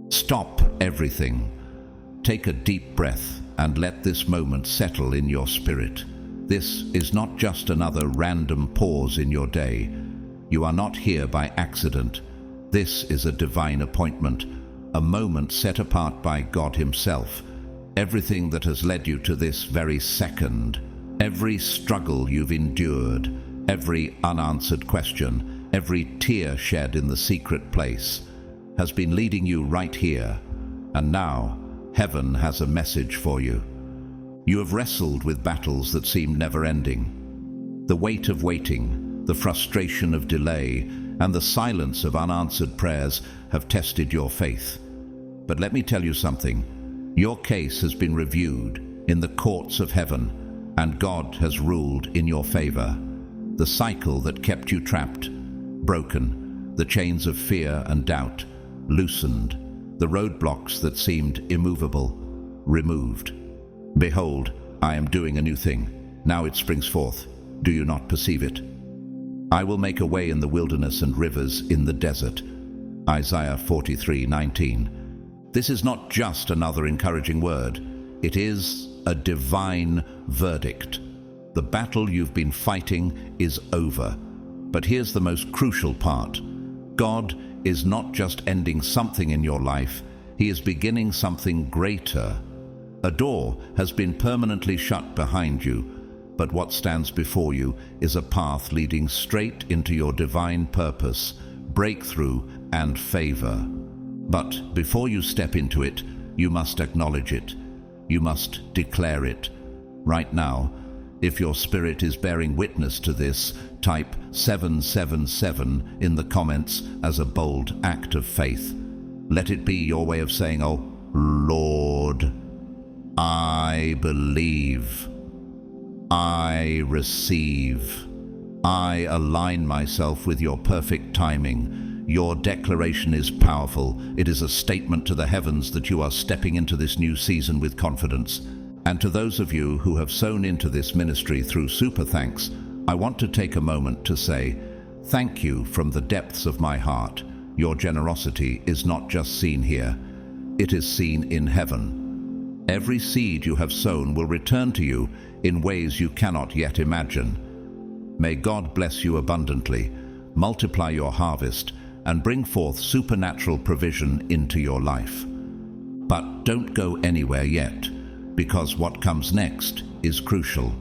Stop everything. Take a deep breath and let this moment settle in your spirit. This is not just another random pause in your day. You are not here by accident. This is a divine appointment, a moment set apart by God Himself. Everything that has led you to this very second, every struggle you've endured, every unanswered question, every tear shed in the secret place, has been leading you right here. And now, heaven has a message for you. You have wrestled with battles that seemed never-ending. The weight of waiting, the frustration of delay, and the silence of unanswered prayers have tested your faith. But let me tell you something. Your case has been reviewed in the courts of heaven, and God has ruled in your favor. The cycle that kept you trapped, broken, the chains of fear and doubt, loosened, the roadblocks that seemed immovable, removed. Behold, I am doing a new thing. Now it springs forth. Do you not perceive it? I will make a way in the wilderness and rivers in the desert. Isaiah 43:19. This is not just another encouraging word. It is a divine verdict. The battle you've been fighting is over. But here's the most crucial part. God is not just ending something in your life, He is beginning something greater. A door has been permanently shut behind you, but what stands before you is a path leading straight into your divine purpose, breakthrough, and favor. But before you step into it, you must acknowledge it. You must declare it. Right now, if your spirit is bearing witness to this, type 777 in the comments as a bold act of faith. Let it be your way of saying, "Oh, Lord, I believe. I receive. I align myself with your perfect timing." Your declaration is powerful. It is a statement to the heavens that you are stepping into this new season with confidence. And to those of you who have sown into this ministry through Super Thanks, I want to take a moment to say, thank you from the depths of my heart. Your generosity is not just seen here, it is seen in heaven. Every seed you have sown will return to you in ways you cannot yet imagine. May God bless you abundantly, multiply your harvest, and bring forth supernatural provision into your life. But don't go anywhere yet, because what comes next is crucial.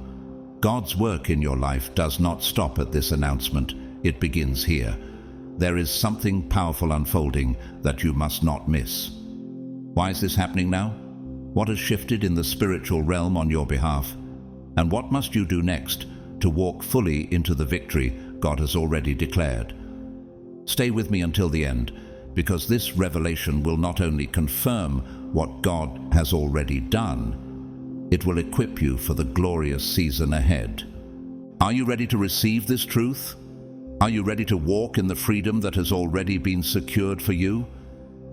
God's work in your life does not stop at this announcement. It begins here. There is something powerful unfolding that you must not miss. Why is this happening now? What has shifted in the spiritual realm on your behalf? And what must you do next to walk fully into the victory God has already declared? Stay with me until the end, because this revelation will not only confirm what God has already done, it will equip you for the glorious season ahead. Are you ready to receive this truth? Are you ready to walk in the freedom that has already been secured for you?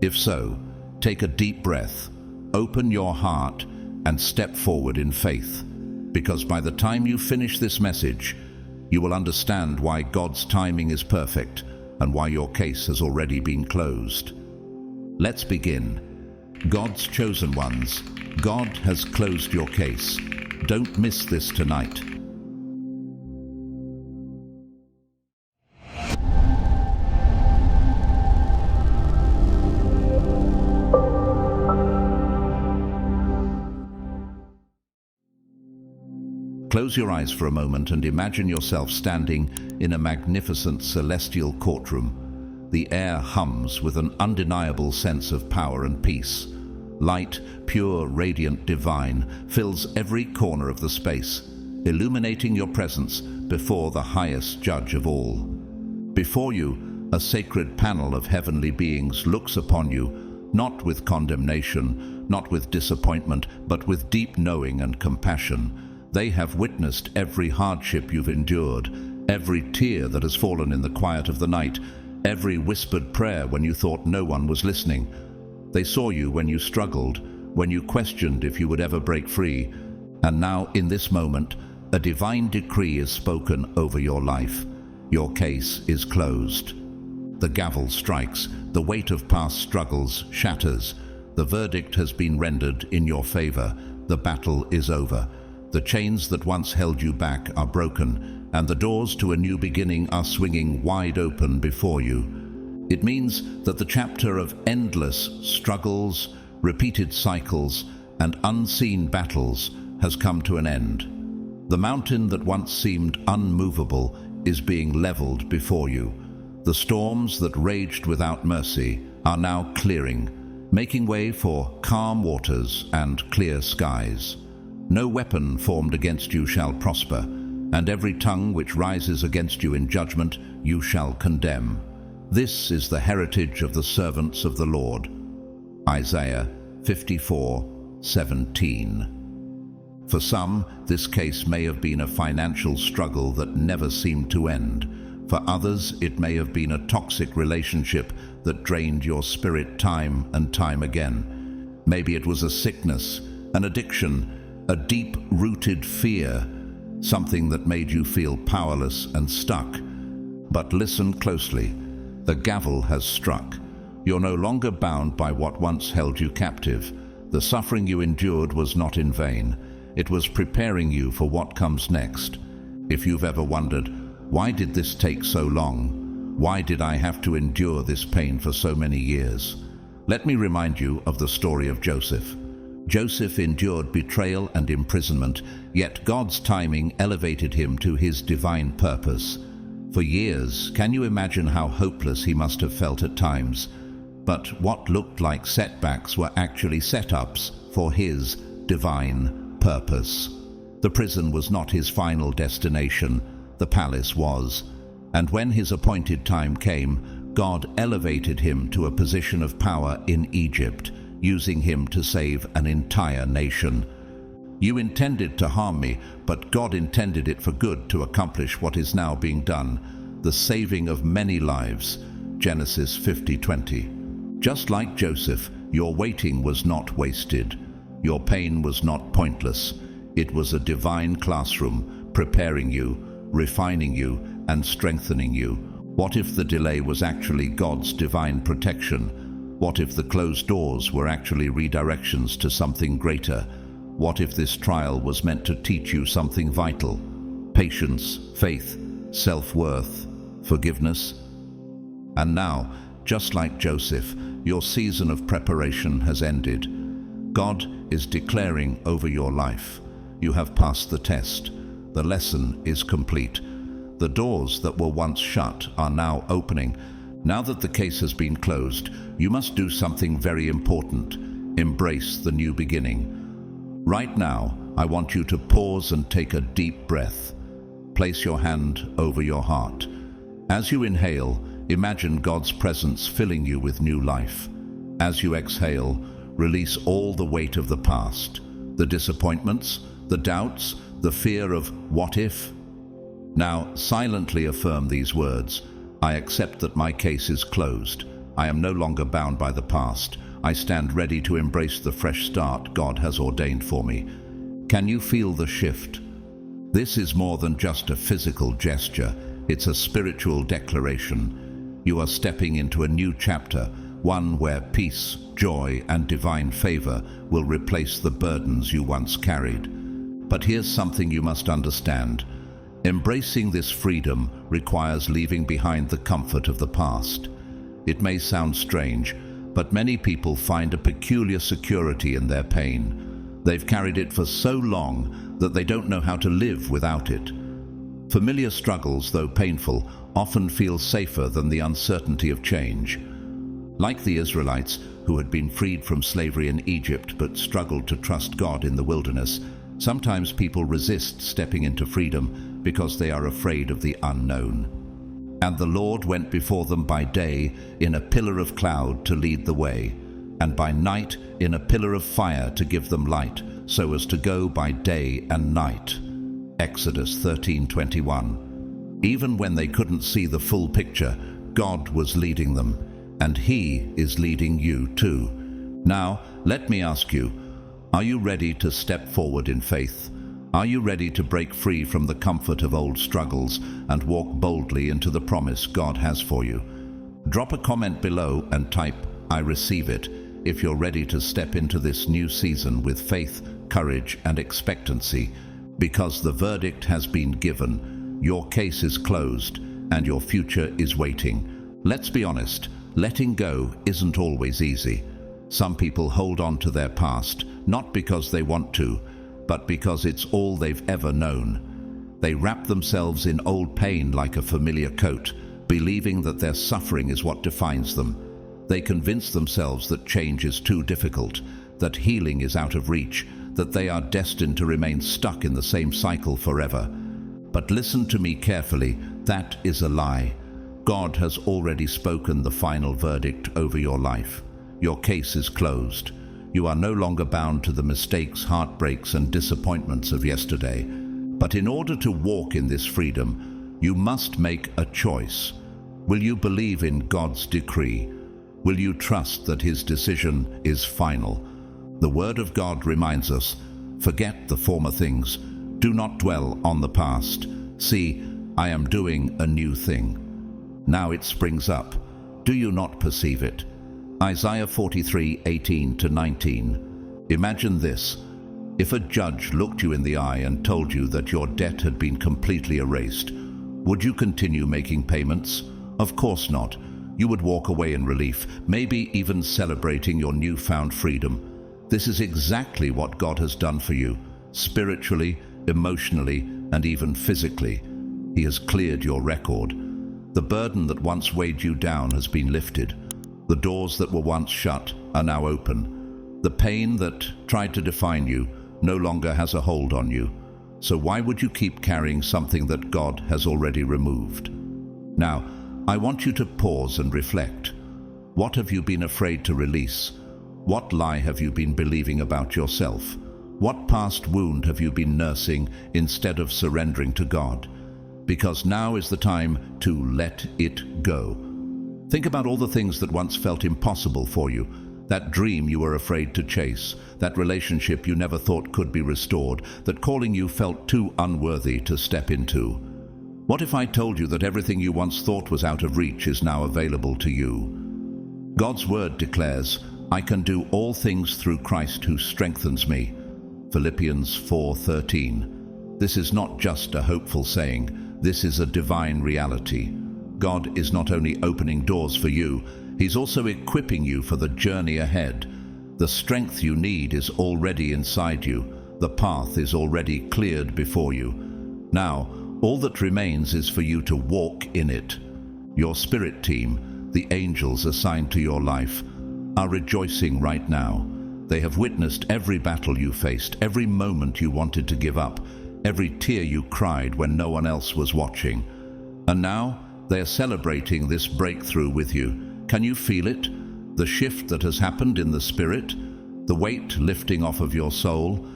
If so, take a deep breath, open your heart, and step forward in faith, because by the time you finish this message, you will understand why God's timing is perfect and why your case has already been closed. Let's begin. God's chosen ones, God has closed your case. Don't miss this tonight. Close your eyes for a moment and imagine yourself standing in a magnificent celestial courtroom. The air hums with an undeniable sense of power and peace. Light, pure, radiant, divine, fills every corner of the space, illuminating your presence before the highest judge of all. Before you, a sacred panel of heavenly beings looks upon you, not with condemnation, not with disappointment, but with deep knowing and compassion. They have witnessed every hardship you've endured, every tear that has fallen in the quiet of the night, every whispered prayer when you thought no one was listening. They saw you when you struggled, when you questioned if you would ever break free. And now, in this moment, a divine decree is spoken over your life. Your case is closed. The gavel strikes, the weight of past struggles shatters. The verdict has been rendered in your favor. The battle is over. The chains that once held you back are broken, and the doors to a new beginning are swinging wide open before you. It means that the chapter of endless struggles, repeated cycles, and unseen battles has come to an end. The mountain that once seemed unmovable is being leveled before you. The storms that raged without mercy are now clearing, making way for calm waters and clear skies. No weapon formed against you shall prosper, and every tongue which rises against you in judgment you shall condemn. This is the heritage of the servants of the Lord. Isaiah 54:17. For some, this case may have been a financial struggle that never seemed to end. For others, it may have been a toxic relationship that drained your spirit time and time again. Maybe it was a sickness, an addiction, a deep-rooted fear, something that made you feel powerless and stuck. But listen closely. The gavel has struck. You're no longer bound by what once held you captive. The suffering you endured was not in vain. It was preparing you for what comes next. If you've ever wondered, why did this take so long? Why did I have to endure this pain for so many years? Let me remind you of the story of Joseph. Joseph endured betrayal and imprisonment, yet God's timing elevated him to his divine purpose. For years, can you imagine how hopeless he must have felt at times? But what looked like setbacks were actually setups for his divine purpose. The prison was not his final destination, the palace was. And when his appointed time came, God elevated him to a position of power in Egypt, using him to save an entire nation. You intended to harm me, but God intended it for good to accomplish what is now being done, the saving of many lives. Genesis 50:20. Just like Joseph, your waiting was not wasted. Your pain was not pointless. It was a divine classroom, preparing you, refining you, and strengthening you. What if the delay was actually God's divine protection? What if the closed doors were actually redirections to something greater? What if this trial was meant to teach you something vital? Patience, faith, self-worth, forgiveness? And now, just like Joseph, your season of preparation has ended. God is declaring over your life, you have passed the test. The lesson is complete. The doors that were once shut are now opening. Now that the case has been closed, you must do something very important. Embrace the new beginning. Right now, I want you to pause and take a deep breath. Place your hand over your heart. As you inhale, imagine God's presence filling you with new life. As you exhale, release all the weight of the past, the disappointments, the doubts, the fear of what if. Now, silently affirm these words. I accept that my case is closed. I am no longer bound by the past. I stand ready to embrace the fresh start God has ordained for me. Can you feel the shift? This is more than just a physical gesture. It's a spiritual declaration. You are stepping into a new chapter, one where peace, joy, and divine favor will replace the burdens you once carried. But here's something you must understand. Embracing this freedom requires leaving behind the comfort of the past. It may sound strange, but many people find a peculiar security in their pain. They've carried it for so long that they don't know how to live without it. Familiar struggles, though painful, often feel safer than the uncertainty of change. Like the Israelites, who had been freed from slavery in Egypt but struggled to trust God in the wilderness, sometimes people resist stepping into freedom because they are afraid of the unknown. And the Lord went before them by day in a pillar of cloud to lead the way, and by night in a pillar of fire to give them light, so as to go by day and night. Exodus 13:21. Even when they couldn't see the full picture, God was leading them, and He is leading you too. Now, let me ask you, are you ready to step forward in faith? Are you ready to break free from the comfort of old struggles and walk boldly into the promise God has for you? Drop a comment below and type "I receive it" if you're ready to step into this new season with faith, courage, and expectancy, because the verdict has been given, your case is closed, and your future is waiting. Let's be honest, letting go isn't always easy. Some people hold on to their past, not because they want to, but because it's all they've ever known. They wrap themselves in old pain like a familiar coat, believing that their suffering is what defines them. They convince themselves that change is too difficult, that healing is out of reach, that they are destined to remain stuck in the same cycle forever. But listen to me carefully, that is a lie. God has already spoken the final verdict over your life. Your case is closed. You are no longer bound to the mistakes, heartbreaks, and disappointments of yesterday. But in order to walk in this freedom, you must make a choice. Will you believe in God's decree? Will you trust that His decision is final? The Word of God reminds us, "Forget the former things. Do not dwell on the past. See, I am doing a new thing. Now it springs up. Do you not perceive it?" Isaiah 43:18-19. Imagine this. If a judge looked you in the eye and told you that your debt had been completely erased, would you continue making payments? Of course not. You would walk away in relief, maybe even celebrating your newfound freedom. This is exactly what God has done for you, spiritually, emotionally, and even physically. He has cleared your record. The burden that once weighed you down has been lifted. The doors that were once shut are now open. The pain that tried to define you no longer has a hold on you. So why would you keep carrying something that God has already removed? Now, I want you to pause and reflect. What have you been afraid to release? What lie have you been believing about yourself? What past wound have you been nursing instead of surrendering to God? Because now is the time to let it go. Think about all the things that once felt impossible for you. That dream you were afraid to chase, that relationship you never thought could be restored, that calling you felt too unworthy to step into. What if I told you that everything you once thought was out of reach is now available to you? God's word declares, "I can do all things through Christ who strengthens me." Philippians 4:13. This is not just a hopeful saying, this is a divine reality. God is not only opening doors for you, He's also equipping you for the journey ahead. The strength you need is already inside you. The path is already cleared before you. Now, all that remains is for you to walk in it. Your spirit team, the angels assigned to your life, are rejoicing right now. They have witnessed every battle you faced, every moment you wanted to give up, every tear you cried when no one else was watching. And now, they are celebrating this breakthrough with you. Can you feel it? The shift that has happened in the spirit? The weight lifting off of your soul?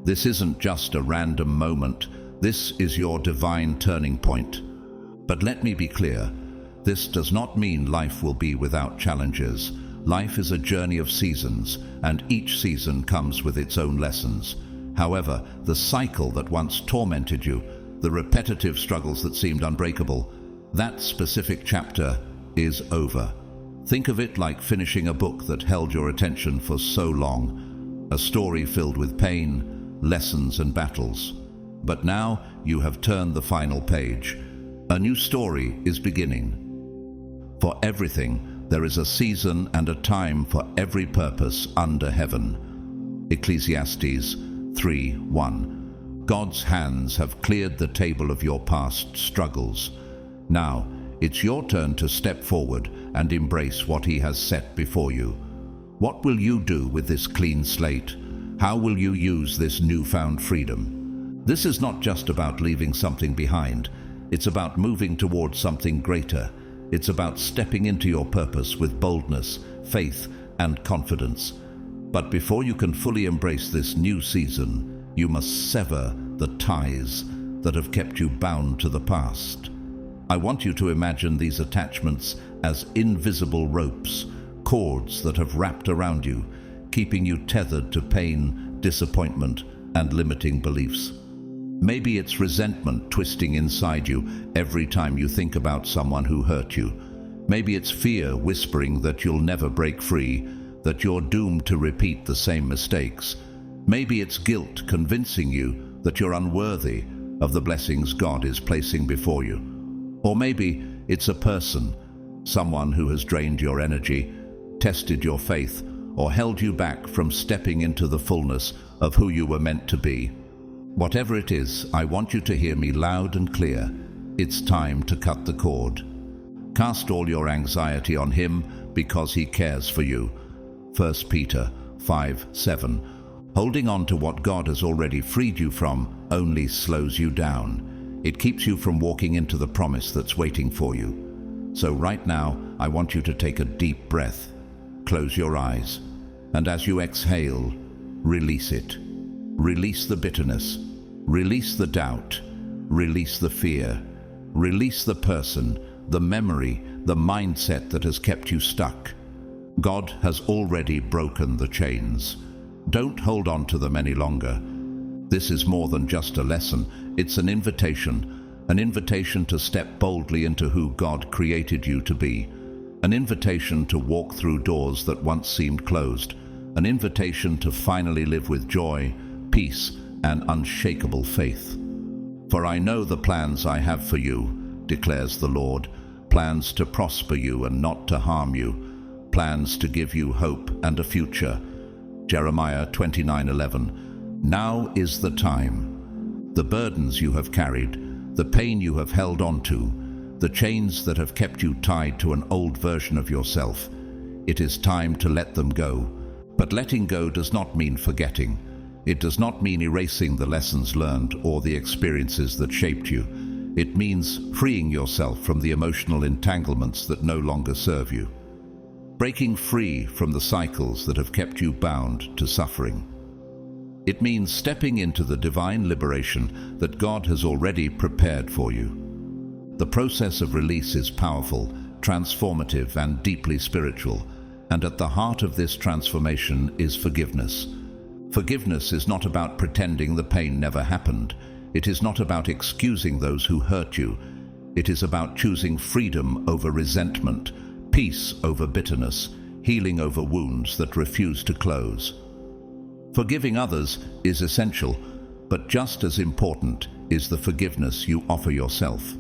This isn't just a random moment. This is your divine turning point. But let me be clear. This does not mean life will be without challenges. Life is a journey of seasons, and each season comes with its own lessons. However, the cycle that once tormented you, the repetitive struggles that seemed unbreakable, that specific chapter is over. Think of it like finishing a book that held your attention for so long, a story filled with pain, lessons, and battles. But now you have turned the final page. A new story is beginning. For everything, there is a season and a time for every purpose under heaven. Ecclesiastes 3:1. God's hands have cleared the table of your past struggles. Now, it's your turn to step forward and embrace what He has set before you. What will you do with this clean slate? How will you use this newfound freedom? This is not just about leaving something behind. It's about moving towards something greater. It's about stepping into your purpose with boldness, faith, and confidence. But before you can fully embrace this new season, you must sever the ties that have kept you bound to the past. I want you to imagine these attachments as invisible ropes, cords that have wrapped around you, keeping you tethered to pain, disappointment, and limiting beliefs. Maybe it's resentment twisting inside you every time you think about someone who hurt you. Maybe it's fear whispering that you'll never break free, that you're doomed to repeat the same mistakes. Maybe it's guilt convincing you that you're unworthy of the blessings God is placing before you. Or maybe it's a person, someone who has drained your energy, tested your faith, or held you back from stepping into the fullness of who you were meant to be. Whatever it is, I want you to hear me loud and clear. It's time to cut the cord. Cast all your anxiety on Him because He cares for you. 1 Peter 5:7. Holding on to what God has already freed you from only slows you down. It keeps you from walking into the promise that's waiting for you. So right now, I want you to take a deep breath. Close your eyes, and as you exhale, release it. Release the bitterness. Release the doubt. Release the fear. Release the person, the memory, the mindset that has kept you stuck. God has already broken the chains. Don't hold on to them any longer. This is more than just a lesson. It's an invitation to step boldly into who God created you to be, an invitation to walk through doors that once seemed closed, an invitation to finally live with joy, peace, and unshakable faith. For I know the plans I have for you, declares the Lord, plans to prosper you and not to harm you, plans to give you hope and a future. Jeremiah 29:11. Now is the time. The burdens you have carried, the pain you have held on to, the chains that have kept you tied to an old version of yourself, it is time to let them go. But letting go does not mean forgetting. It does not mean erasing the lessons learned or the experiences that shaped you. It means freeing yourself from the emotional entanglements that no longer serve you. Breaking free from the cycles that have kept you bound to suffering. It means stepping into the divine liberation that God has already prepared for you. The process of release is powerful, transformative, and deeply spiritual, and at the heart of this transformation is forgiveness. Forgiveness is not about pretending the pain never happened. It is not about excusing those who hurt you. It is about choosing freedom over resentment, peace over bitterness, healing over wounds that refuse to close. Forgiving others is essential, but just as important is the forgiveness you offer yourself.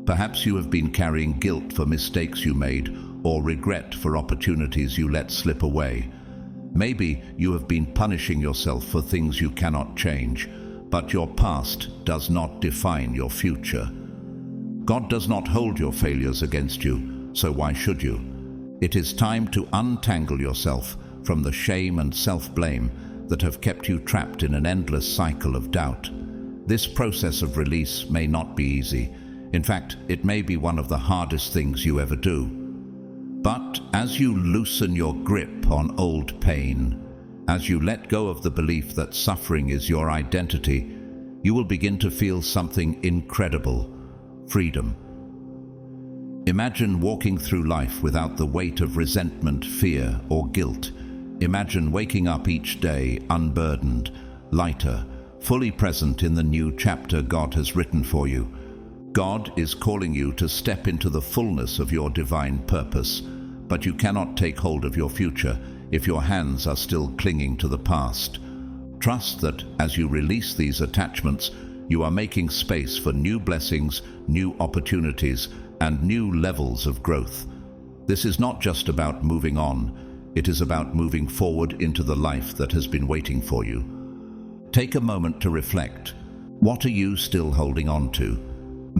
Perhaps you have been carrying guilt for mistakes you made or regret for opportunities you let slip away. Maybe you have been punishing yourself for things you cannot change, but your past does not define your future. God does not hold your failures against you, so why should you? It is time to untangle yourself from the shame and self-blame that have kept you trapped in an endless cycle of doubt. This process of release may not be easy. In fact, it may be one of the hardest things you ever do. But as you loosen your grip on old pain, as you let go of the belief that suffering is your identity, you will begin to feel something incredible: freedom. Imagine walking through life without the weight of resentment, fear, or guilt. Imagine waking up each day unburdened, lighter, fully present in the new chapter God has written for you. God is calling you to step into the fullness of your divine purpose, but you cannot take hold of your future if your hands are still clinging to the past. Trust that as you release these attachments, you are making space for new blessings, new opportunities, and new levels of growth. This is not just about moving on, it is about moving forward into the life that has been waiting for you. Take a moment to reflect. What are you still holding on to?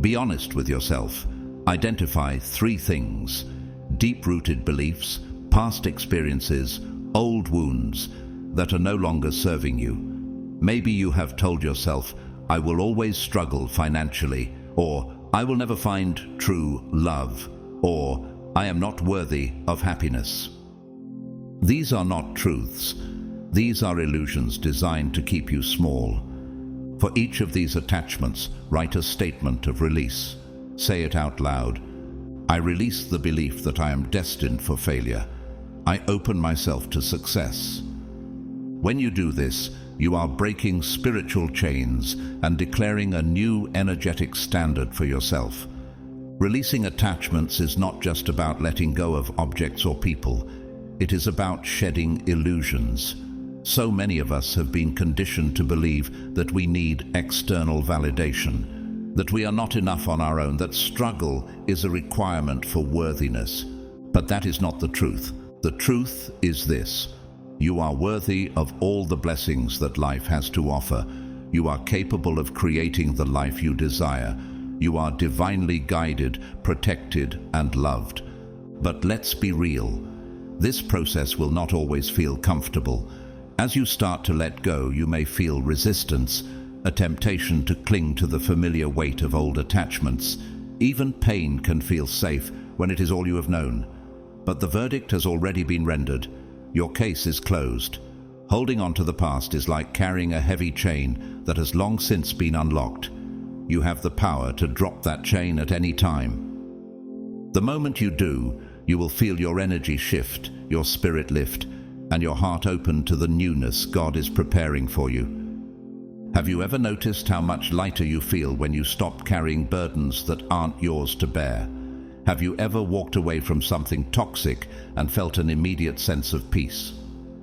Be honest with yourself. Identify 3 things: deep-rooted beliefs, past experiences, old wounds that are no longer serving you. Maybe you have told yourself, "I will always struggle financially," or "I will never find true love," or "I am not worthy of happiness." These are not truths. These are illusions designed to keep you small. For each of these attachments, write a statement of release. Say it out loud. I release the belief that I am destined for failure. I open myself to success. When you do this, you are breaking spiritual chains and declaring a new energetic standard for yourself. Releasing attachments is not just about letting go of objects or people. It is about shedding illusions. So many of us have been conditioned to believe that we need external validation, that we are not enough on our own, that struggle is a requirement for worthiness. But that is not the truth. The truth is this: you are worthy of all the blessings that life has to offer. You are capable of creating the life you desire. You are divinely guided, protected, and loved. But let's be real. This process will not always feel comfortable. As you start to let go, you may feel resistance, a temptation to cling to the familiar weight of old attachments. Even pain can feel safe when it is all you have known. But the verdict has already been rendered. Your case is closed. Holding on to the past is like carrying a heavy chain that has long since been unlocked. You have the power to drop that chain at any time. The moment you do, you will feel your energy shift, your spirit lift, and your heart open to the newness God is preparing for you. Have you ever noticed how much lighter you feel when you stop carrying burdens that aren't yours to bear? Have you ever walked away from something toxic and felt an immediate sense of peace?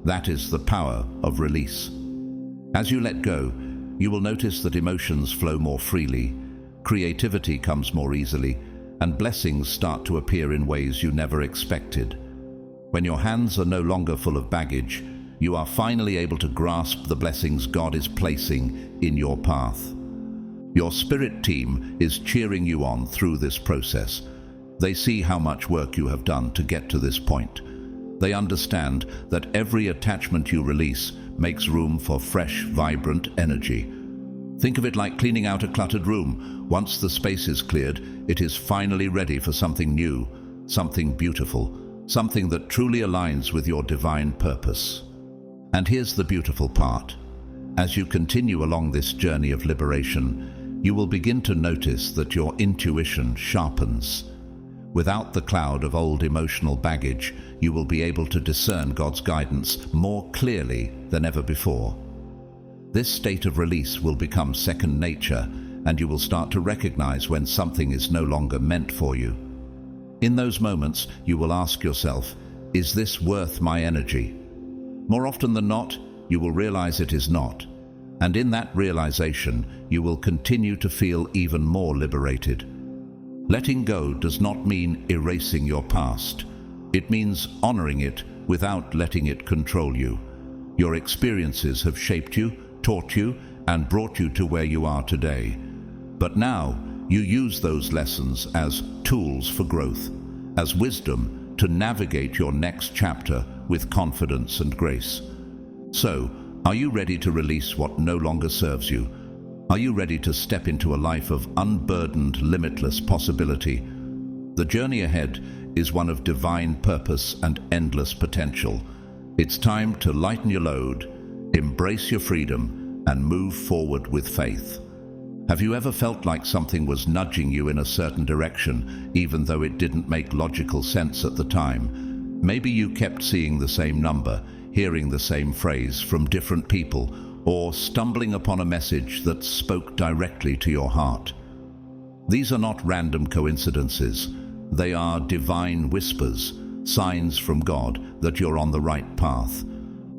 That is the power of release. As you let go, you will notice that emotions flow more freely, creativity comes more easily, and blessings start to appear in ways you never expected. When your hands are no longer full of baggage, you are finally able to grasp the blessings God is placing in your path. Your spirit team is cheering you on through this process. They see how much work you have done to get to this point. They understand that every attachment you release makes room for fresh, vibrant energy. Think of it like cleaning out a cluttered room. Once the space is cleared, it is finally ready for something new, something beautiful, something that truly aligns with your divine purpose. And here's the beautiful part. As you continue along this journey of liberation, you will begin to notice that your intuition sharpens. Without the cloud of old emotional baggage, you will be able to discern God's guidance more clearly than ever before. This state of release will become second nature, and you will start to recognize when something is no longer meant for you. In those moments, you will ask yourself, is this worth my energy? More often than not, you will realize it is not. And in that realization, you will continue to feel even more liberated. Letting go does not mean erasing your past. It means honoring it without letting it control you. Your experiences have shaped you, taught you, and brought you to where you are today. But now, you use those lessons as tools for growth, as wisdom to navigate your next chapter with confidence and grace. So, are you ready to release what no longer serves you? Are you ready to step into a life of unburdened, limitless possibility? The journey ahead is one of divine purpose and endless potential. It's time to lighten your load, embrace your freedom, and move forward with faith. Have you ever felt like something was nudging you in a certain direction, even though it didn't make logical sense at the time? Maybe you kept seeing the same number, hearing the same phrase from different people, or stumbling upon a message that spoke directly to your heart. These are not random coincidences. They are divine whispers, signs from God that you're on the right path.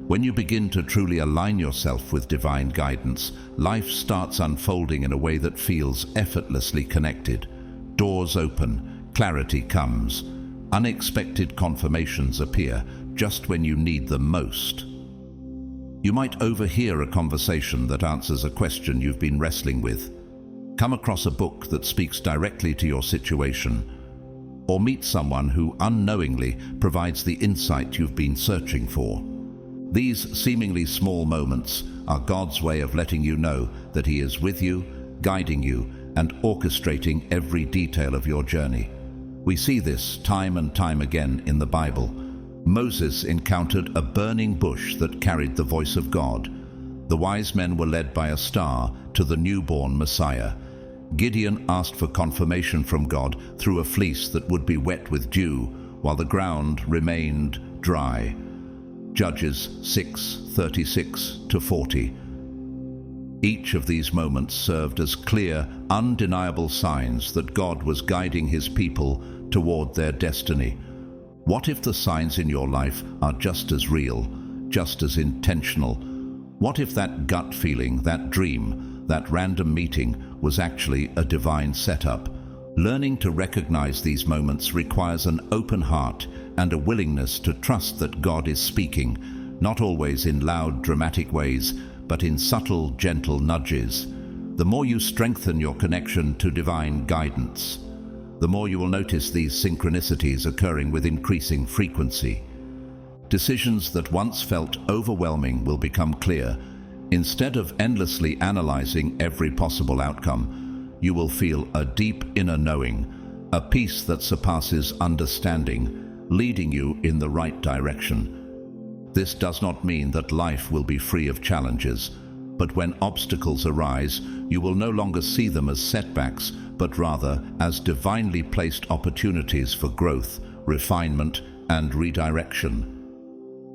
When you begin to truly align yourself with divine guidance, life starts unfolding in a way that feels effortlessly connected. Doors open, clarity comes, unexpected confirmations appear just when you need them most. You might overhear a conversation that answers a question you've been wrestling with, come across a book that speaks directly to your situation, or meet someone who unknowingly provides the insight you've been searching for. These seemingly small moments are God's way of letting you know that He is with you, guiding you, and orchestrating every detail of your journey. We see this time and time again in the Bible. Moses encountered a burning bush that carried the voice of God. The wise men were led by a star to the newborn Messiah. Gideon asked for confirmation from God through a fleece that would be wet with dew, while the ground remained dry. Judges 6:36-40. Each of these moments served as clear, undeniable signs that God was guiding his people toward their destiny. What if the signs in your life are just as real, just as intentional? What if that gut feeling, that dream, that random meeting was actually a divine setup? Learning to recognize these moments requires an open heart and a willingness to trust that God is speaking, not always in loud, dramatic ways, but in subtle, gentle nudges. The more you strengthen your connection to divine guidance, the more you will notice these synchronicities occurring with increasing frequency. Decisions that once felt overwhelming will become clear. Instead of endlessly analyzing every possible outcome, you will feel a deep inner knowing, a peace that surpasses understanding, leading you in the right direction. This does not mean that life will be free of challenges, but when obstacles arise, you will no longer see them as setbacks, but rather as divinely placed opportunities for growth, refinement, and redirection.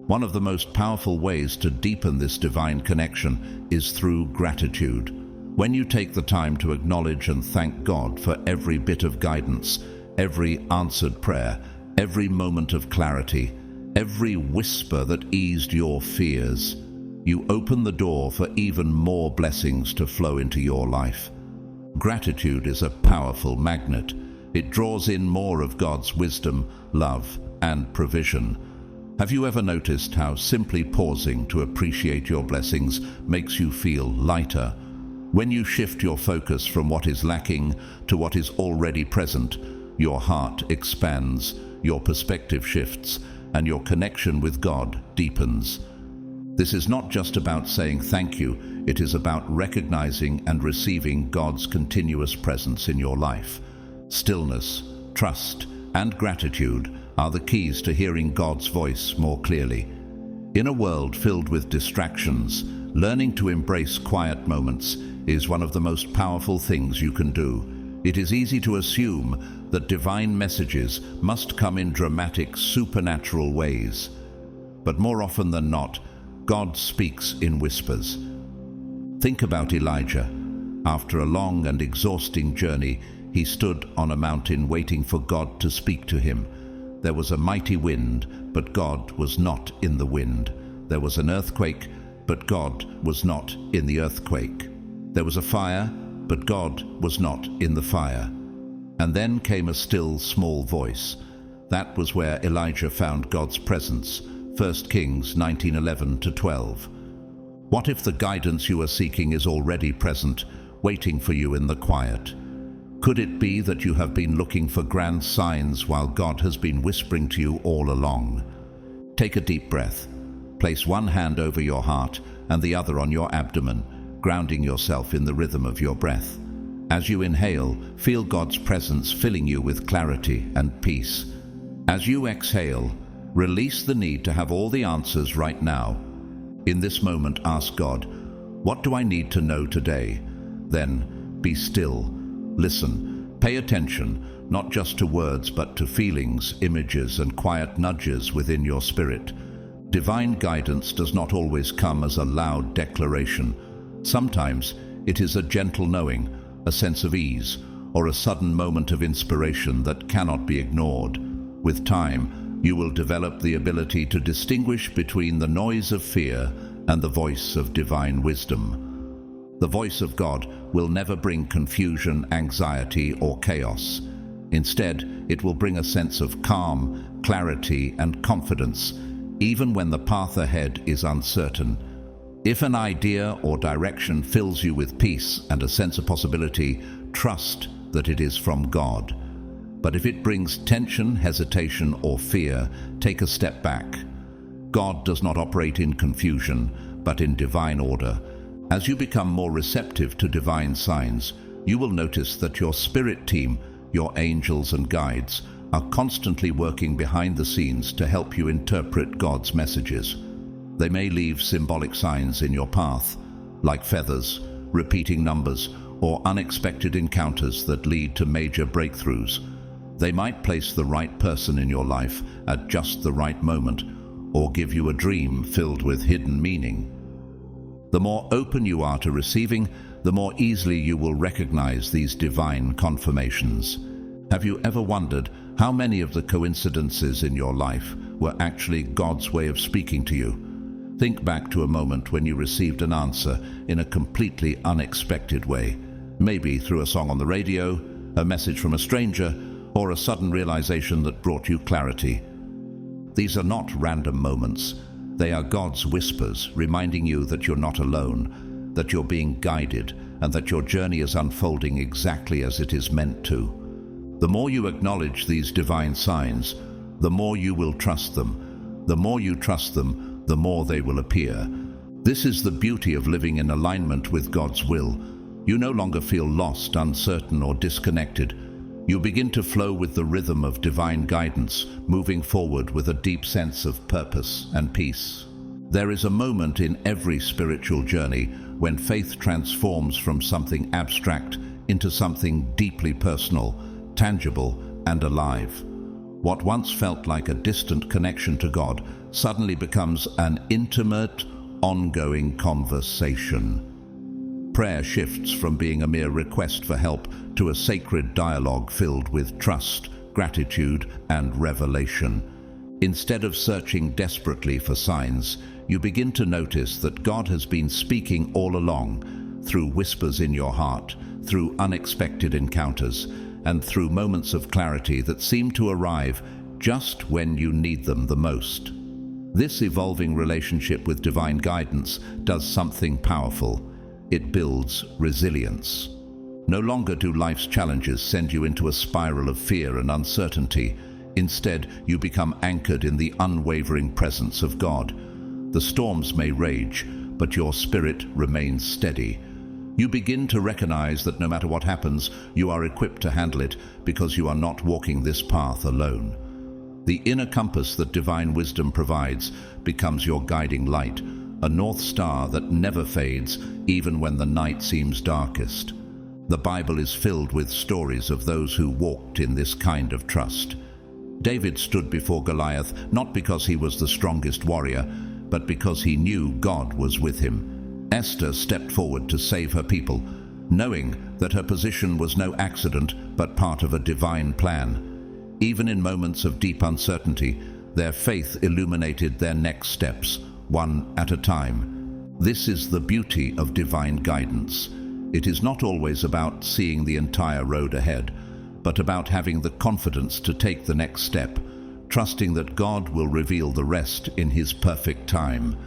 One of the most powerful ways to deepen this divine connection is through gratitude. When you take the time to acknowledge and thank God for every bit of guidance, every answered prayer, every moment of clarity, every whisper that eased your fears, you open the door for even more blessings to flow into your life. Gratitude is a powerful magnet. It draws in more of God's wisdom, love, and provision. Have you ever noticed how simply pausing to appreciate your blessings makes you feel lighter? When you shift your focus from what is lacking to what is already present, your heart expands, your perspective shifts, and your connection with God deepens. This is not just about saying thank you, it is about recognizing and receiving God's continuous presence in your life. Stillness, trust, and gratitude are the keys to hearing God's voice more clearly. In a world filled with distractions, learning to embrace quiet moments is one of the most powerful things you can do. It is easy to assume that divine messages must come in dramatic, supernatural ways. But more often than not, God speaks in whispers. Think about Elijah. After a long and exhausting journey, he stood on a mountain waiting for God to speak to him. There was a mighty wind, but God was not in the wind. There was an earthquake, but God was not in the earthquake. There was a fire, but God was not in the fire. And then came a still, small voice. That was where Elijah found God's presence. 1 Kings 19:11-12. What if the guidance you are seeking is already present, waiting for you in the quiet? Could it be that you have been looking for grand signs while God has been whispering to you all along? Take a deep breath. Place one hand over your heart and the other on your abdomen, grounding yourself in the rhythm of your breath. As you inhale, feel God's presence filling you with clarity and peace. As you exhale, release the need to have all the answers right now. In this moment, ask God, what do I need to know today? Then be still. Listen. Pay attention, not just to words, but to feelings, images, and quiet nudges within your spirit. Divine guidance does not always come as a loud declaration. Sometimes it is a gentle knowing, a sense of ease, or a sudden moment of inspiration that cannot be ignored. With time, you will develop the ability to distinguish between the noise of fear and the voice of divine wisdom. The voice of God will never bring confusion, anxiety, or chaos. Instead, it will bring a sense of calm, clarity, and confidence, even when the path ahead is uncertain. If an idea or direction fills you with peace and a sense of possibility, trust that it is from God. But if it brings tension, hesitation, or fear, take a step back. God does not operate in confusion, but in divine order. As you become more receptive to divine signs, you will notice that your spirit team, your angels and guides, are constantly working behind the scenes to help you interpret God's messages. They may leave symbolic signs in your path, like feathers, repeating numbers, or unexpected encounters that lead to major breakthroughs. They might place the right person in your life at just the right moment, or give you a dream filled with hidden meaning. The more open you are to receiving, the more easily you will recognize these divine confirmations. Have you ever wondered how many of the coincidences in your life were actually God's way of speaking to you? Think back to a moment when you received an answer in a completely unexpected way, maybe through a song on the radio, a message from a stranger, or a sudden realization that brought you clarity. These are not random moments. They are God's whispers reminding you that you're not alone, that you're being guided, and that your journey is unfolding exactly as it is meant to. The more you acknowledge these divine signs, the more you will trust them. The more you trust them, the more they will appear. This is the beauty of living in alignment with God's will. You no longer feel lost, uncertain, or disconnected. You begin to flow with the rhythm of divine guidance, moving forward with a deep sense of purpose and peace. There is a moment in every spiritual journey when faith transforms from something abstract into something deeply personal, tangible, and alive. What once felt like a distant connection to God suddenly becomes an intimate, ongoing conversation. Prayer shifts from being a mere request for help to a sacred dialogue filled with trust, gratitude, and revelation. Instead of searching desperately for signs, you begin to notice that God has been speaking all along, through whispers in your heart, through unexpected encounters, and through moments of clarity that seem to arrive just when you need them the most. This evolving relationship with divine guidance does something powerful. It builds resilience. No longer do life's challenges send you into a spiral of fear and uncertainty. Instead, you become anchored in the unwavering presence of God. The storms may rage, but your spirit remains steady. You begin to recognize that no matter what happens, you are equipped to handle it because you are not walking this path alone. The inner compass that divine wisdom provides becomes your guiding light, a north star that never fades even when the night seems darkest. The Bible is filled with stories of those who walked in this kind of trust. David stood before Goliath not because he was the strongest warrior, but because he knew God was with him. Esther stepped forward to save her people, knowing that her position was no accident but part of a divine plan. Even in moments of deep uncertainty, their faith illuminated their next steps, one at a time. This is the beauty of divine guidance. It is not always about seeing the entire road ahead, but about having the confidence to take the next step, trusting that God will reveal the rest in His perfect time.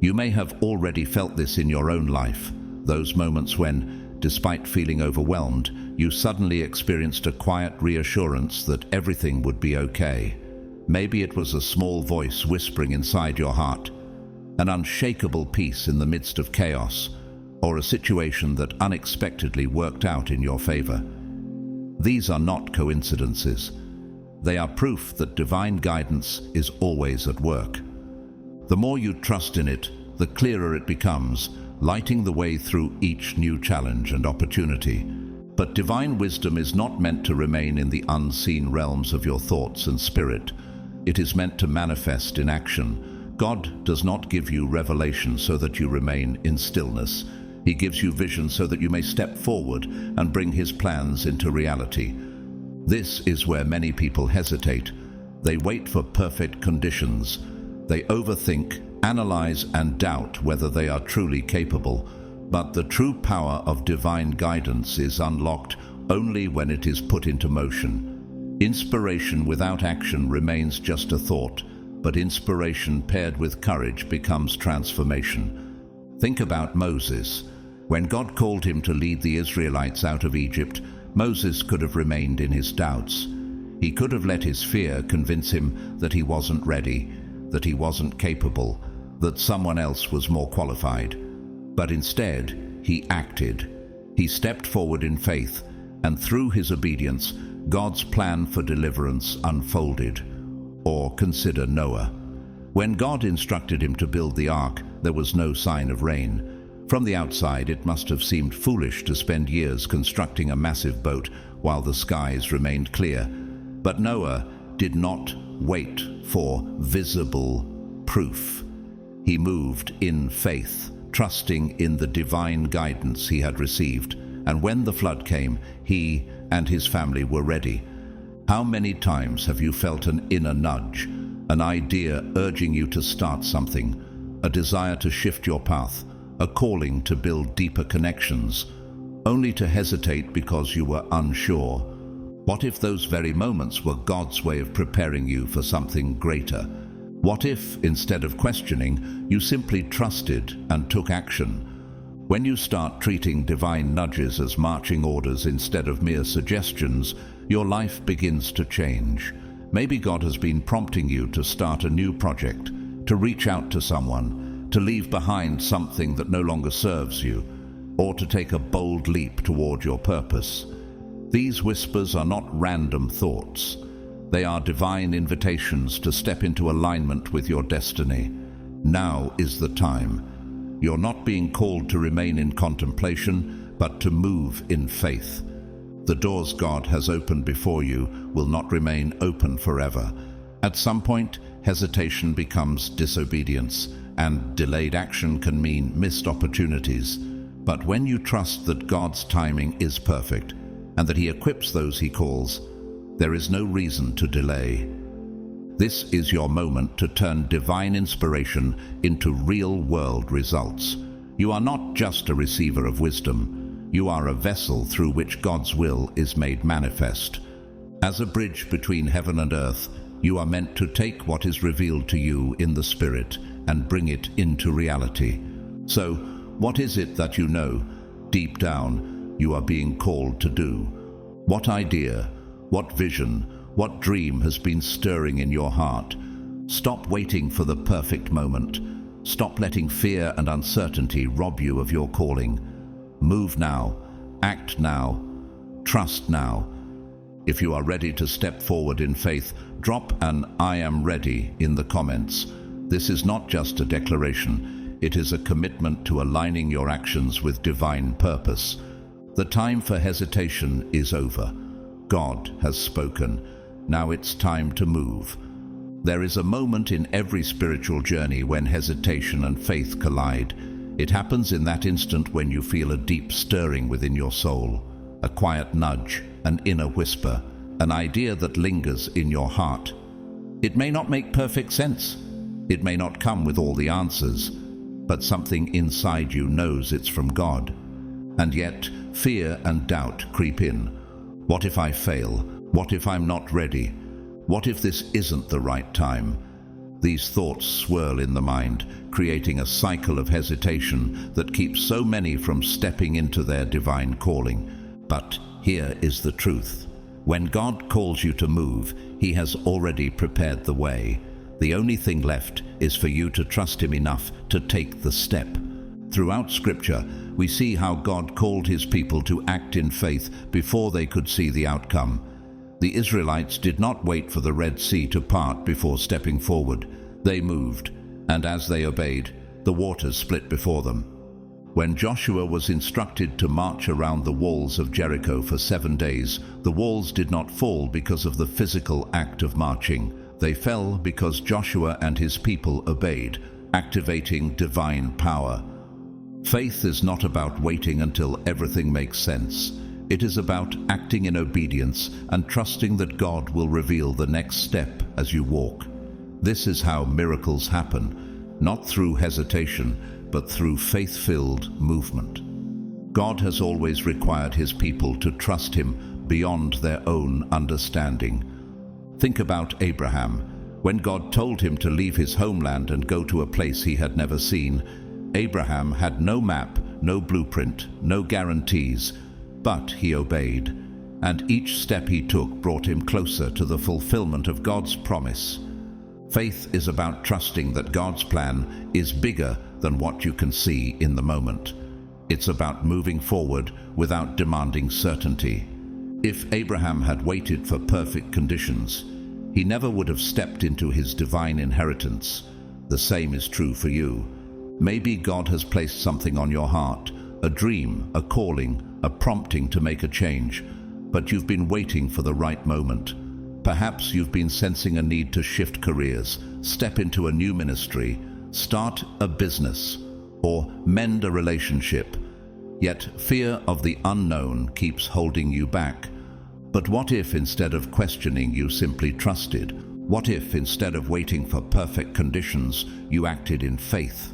You may have already felt this in your own life, those moments when, despite feeling overwhelmed, you suddenly experienced a quiet reassurance that everything would be okay. Maybe it was a small voice whispering inside your heart, an unshakable peace in the midst of chaos, or a situation that unexpectedly worked out in your favor. These are not coincidences. They are proof that divine guidance is always at work. The more you trust in it, the clearer it becomes, lighting the way through each new challenge and opportunity. But divine wisdom is not meant to remain in the unseen realms of your thoughts and spirit. It is meant to manifest in action. God does not give you revelation so that you remain in stillness. He gives you vision so that you may step forward and bring His plans into reality. This is where many people hesitate. They wait for perfect conditions. They overthink, analyze, and doubt whether they are truly capable. But the true power of divine guidance is unlocked only when it is put into motion. Inspiration without action remains just a thought, but inspiration paired with courage becomes transformation. Think about Moses. When God called him to lead the Israelites out of Egypt, Moses could have remained in his doubts. He could have let his fear convince him that he wasn't ready, that he wasn't capable, that someone else was more qualified. But instead, he acted. He stepped forward in faith, and through his obedience, God's plan for deliverance unfolded. Or consider Noah. When God instructed him to build the ark, there was no sign of rain. From the outside, it must have seemed foolish to spend years constructing a massive boat while the skies remained clear. But Noah did not wait for visible proof. He moved in faith, trusting in the divine guidance he had received, and when the flood came, he and his family were ready. How many times have you felt an inner nudge, an idea urging you to start something, a desire to shift your path, a calling to build deeper connections, only to hesitate because you were unsure? What if those very moments were God's way of preparing you for something greater? What if, instead of questioning, you simply trusted and took action? When you start treating divine nudges as marching orders instead of mere suggestions, your life begins to change. Maybe God has been prompting you to start a new project, to reach out to someone, to leave behind something that no longer serves you, or to take a bold leap toward your purpose. These whispers are not random thoughts. They are divine invitations to step into alignment with your destiny. Now is the time. You're not being called to remain in contemplation, but to move in faith. The doors God has opened before you will not remain open forever. At some point, hesitation becomes disobedience, and delayed action can mean missed opportunities. But when you trust that God's timing is perfect, and that He equips those He calls, there is no reason to delay. This is your moment to turn divine inspiration into real-world results. You are not just a receiver of wisdom. You are a vessel through which God's will is made manifest. As a bridge between heaven and earth, you are meant to take what is revealed to you in the Spirit and bring it into reality. So, what is it that you know, deep down, you are being called to do? What idea, what vision, what dream has been stirring in your heart? Stop waiting for the perfect moment. Stop letting fear and uncertainty rob you of your calling. Move now, act now, trust now. If you are ready to step forward in faith, drop an "I am ready" in the comments. This is not just a declaration, it is a commitment to aligning your actions with divine purpose. The time for hesitation is over. God has spoken. Now it's time to move. There is a moment in every spiritual journey when hesitation and faith collide. It happens in that instant when you feel a deep stirring within your soul, a quiet nudge, an inner whisper, an idea that lingers in your heart. It may not make perfect sense. It may not come with all the answers, but something inside you knows it's from God. And yet, fear and doubt creep in. What if I fail? What if I'm not ready? What if this isn't the right time? These thoughts swirl in the mind, creating a cycle of hesitation that keeps so many from stepping into their divine calling. But here is the truth. When God calls you to move, He has already prepared the way. The only thing left is for you to trust Him enough to take the step. Throughout Scripture, we see how God called His people to act in faith before they could see the outcome. The Israelites did not wait for the Red Sea to part before stepping forward. They moved, and as they obeyed, the waters split before them. When Joshua was instructed to march around the walls of Jericho for 7 days, the walls did not fall because of the physical act of marching. They fell because Joshua and his people obeyed, activating divine power. Faith is not about waiting until everything makes sense. It is about acting in obedience and trusting that God will reveal the next step as you walk. This is how miracles happen, not through hesitation, but through faith-filled movement. God has always required His people to trust Him beyond their own understanding. Think about Abraham. When God told him to leave his homeland and go to a place he had never seen, Abraham had no map, no blueprint, no guarantees, but he obeyed, and each step he took brought him closer to the fulfillment of God's promise. Faith is about trusting that God's plan is bigger than what you can see in the moment. It's about moving forward without demanding certainty. If Abraham had waited for perfect conditions, he never would have stepped into his divine inheritance. The same is true for you. Maybe God has placed something on your heart, a dream, a calling, a prompting to make a change, but you've been waiting for the right moment. Perhaps you've been sensing a need to shift careers, step into a new ministry, start a business, or mend a relationship. Yet fear of the unknown keeps holding you back. But what if instead of questioning you simply trusted? What if instead of waiting for perfect conditions you acted in faith?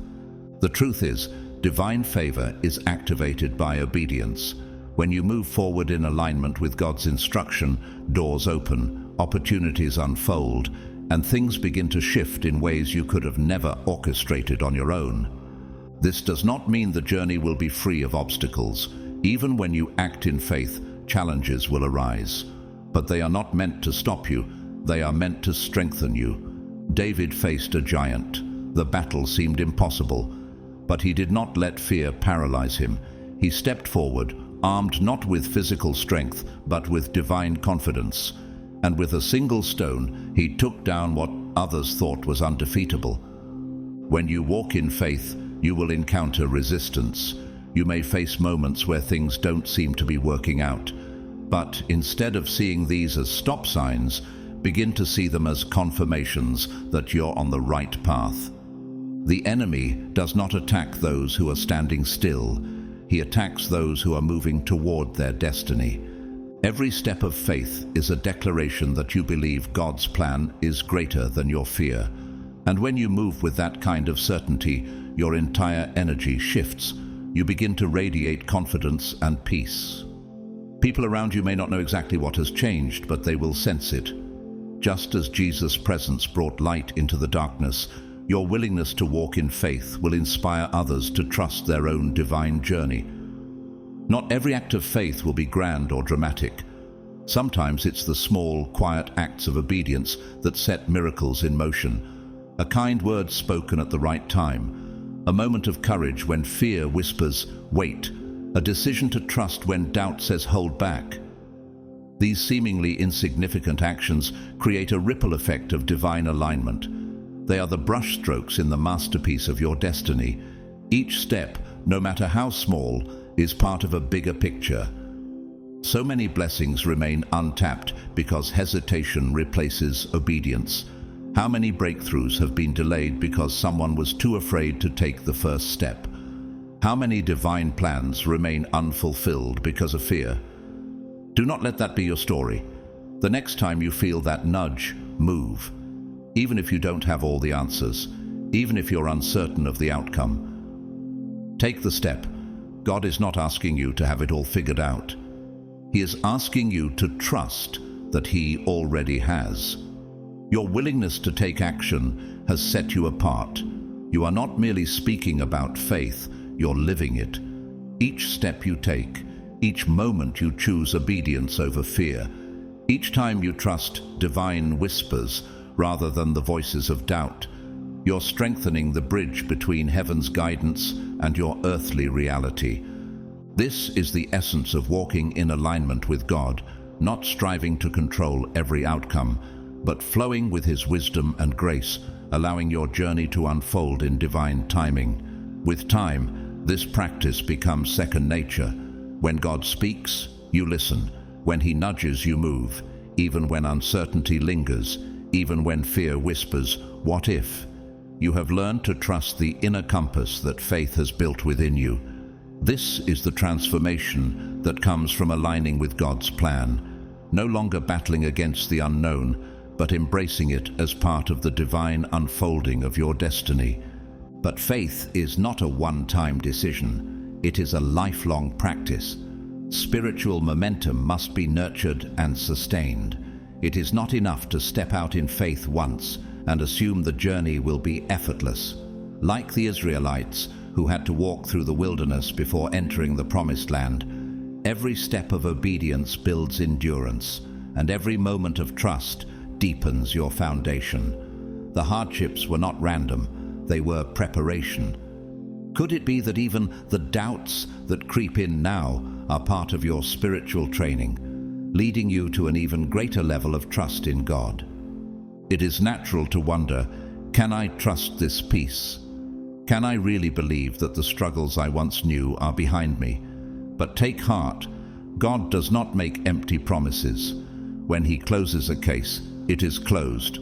The truth is, divine favor is activated by obedience. When you move forward in alignment with God's instruction, doors open, opportunities unfold, and things begin to shift in ways you could have never orchestrated on your own. This does not mean the journey will be free of obstacles. Even when you act in faith, challenges will arise. But they are not meant to stop you, they are meant to strengthen you. David faced a giant. The battle seemed impossible, but he did not let fear paralyze him. He stepped forward, armed not with physical strength, but with divine confidence. And with a single stone, he took down what others thought was undefeatable. When you walk in faith, you will encounter resistance. You may face moments where things don't seem to be working out. But instead of seeing these as stop signs, begin to see them as confirmations that you're on the right path. The enemy does not attack those who are standing still. He attacks those who are moving toward their destiny. Every step of faith is a declaration that you believe God's plan is greater than your fear. And when you move with that kind of certainty, your entire energy shifts. You begin to radiate confidence and peace. People around you may not know exactly what has changed, but they will sense it. Just as Jesus' presence brought light into the darkness, your willingness to walk in faith will inspire others to trust their own divine journey. Not every act of faith will be grand or dramatic. Sometimes it's the small, quiet acts of obedience that set miracles in motion. A kind word spoken at the right time, a moment of courage when fear whispers, wait, a decision to trust when doubt says hold back. These seemingly insignificant actions create a ripple effect of divine alignment. They are the brushstrokes in the masterpiece of your destiny. Each step, no matter how small, is part of a bigger picture. So many blessings remain untapped because hesitation replaces obedience. How many breakthroughs have been delayed because someone was too afraid to take the first step? How many divine plans remain unfulfilled because of fear? Do not let that be your story. The next time you feel that nudge, move. Even if you don't have all the answers, even if you're uncertain of the outcome. Take the step. God is not asking you to have it all figured out. He is asking you to trust that He already has. Your willingness to take action has set you apart. You are not merely speaking about faith, you're living it. Each step you take, each moment you choose obedience over fear, each time you trust divine whispers rather than the voices of doubt, you're strengthening the bridge between heaven's guidance and your earthly reality. This is the essence of walking in alignment with God, not striving to control every outcome, but flowing with His wisdom and grace, allowing your journey to unfold in divine timing. With time, this practice becomes second nature. When God speaks, you listen. When He nudges, you move. Even when uncertainty lingers, even when fear whispers, what if? You have learned to trust the inner compass that faith has built within you. This is the transformation that comes from aligning with God's plan, no longer battling against the unknown, but embracing it as part of the divine unfolding of your destiny. But faith is not a one-time decision. It is a lifelong practice. Spiritual momentum must be nurtured and sustained. It is not enough to step out in faith once and assume the journey will be effortless. Like the Israelites, who had to walk through the wilderness before entering the promised land, every step of obedience builds endurance, and every moment of trust deepens your foundation. The hardships were not random, they were preparation. Could it be that even the doubts that creep in now are part of your spiritual training, leading you to an even greater level of trust in God? It is natural to wonder, can I trust this peace? Can I really believe that the struggles I once knew are behind me? But take heart, God does not make empty promises. When He closes a case, it is closed.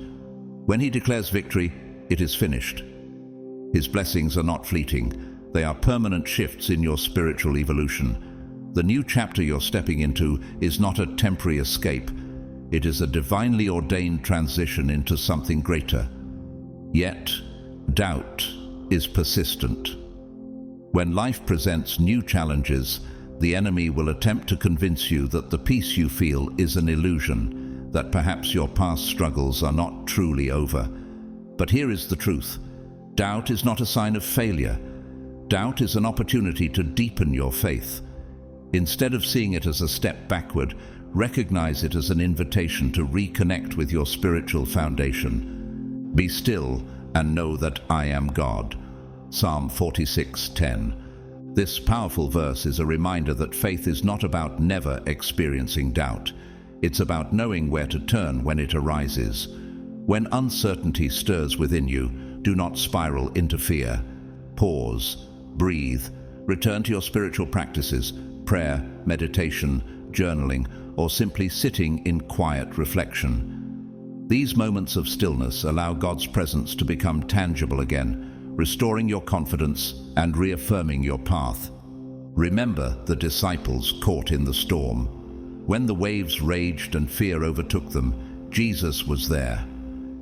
When He declares victory, it is finished. His blessings are not fleeting. They are permanent shifts in your spiritual evolution. The new chapter you're stepping into is not a temporary escape. It is a divinely ordained transition into something greater. Yet, doubt is persistent. When life presents new challenges, the enemy will attempt to convince you that the peace you feel is an illusion, that perhaps your past struggles are not truly over. But here is the truth. Doubt is not a sign of failure. Doubt is an opportunity to deepen your faith. Instead of seeing it as a step backward, recognize it as an invitation to reconnect with your spiritual foundation. Be still and know that I am God. Psalm 46:10. This powerful verse is a reminder that faith is not about never experiencing doubt. It's about knowing where to turn when it arises. When uncertainty stirs within you, do not spiral into fear. Pause, breathe, return to your spiritual practices, prayer, meditation, journaling, or simply sitting in quiet reflection. These moments of stillness allow God's presence to become tangible again, restoring your confidence and reaffirming your path. Remember the disciples caught in the storm. When the waves raged and fear overtook them, Jesus was there,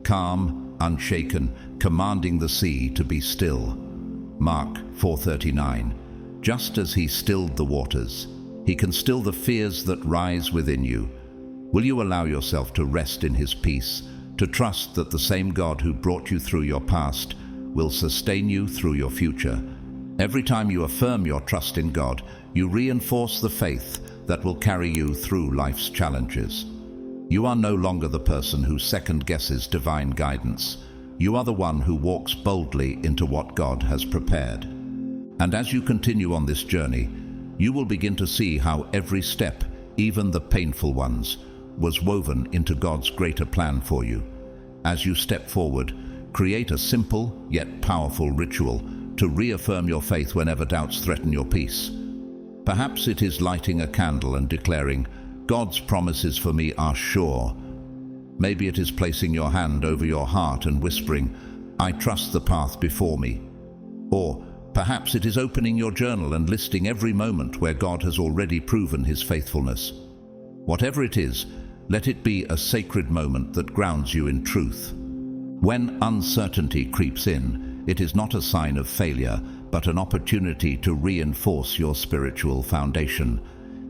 calm, unshaken, commanding the sea to be still. Mark 4:39. Just as he stilled the waters, he can still the fears that rise within you. Will you allow yourself to rest in his peace, to trust that the same God who brought you through your past will sustain you through your future? Every time you affirm your trust in God, you reinforce the faith that will carry you through life's challenges. You are no longer the person who second-guesses divine guidance. You are the one who walks boldly into what God has prepared. And as you continue on this journey, you will begin to see how every step, even the painful ones, was woven into God's greater plan for you. As you step forward, create a simple yet powerful ritual to reaffirm your faith whenever doubts threaten your peace. Perhaps it is lighting a candle and declaring, "God's promises for me are sure." Maybe it is placing your hand over your heart and whispering, "I trust the path before me." Or perhaps it is opening your journal and listing every moment where God has already proven his faithfulness. Whatever it is, let it be a sacred moment that grounds you in truth. When uncertainty creeps in, it is not a sign of failure, but an opportunity to reinforce your spiritual foundation.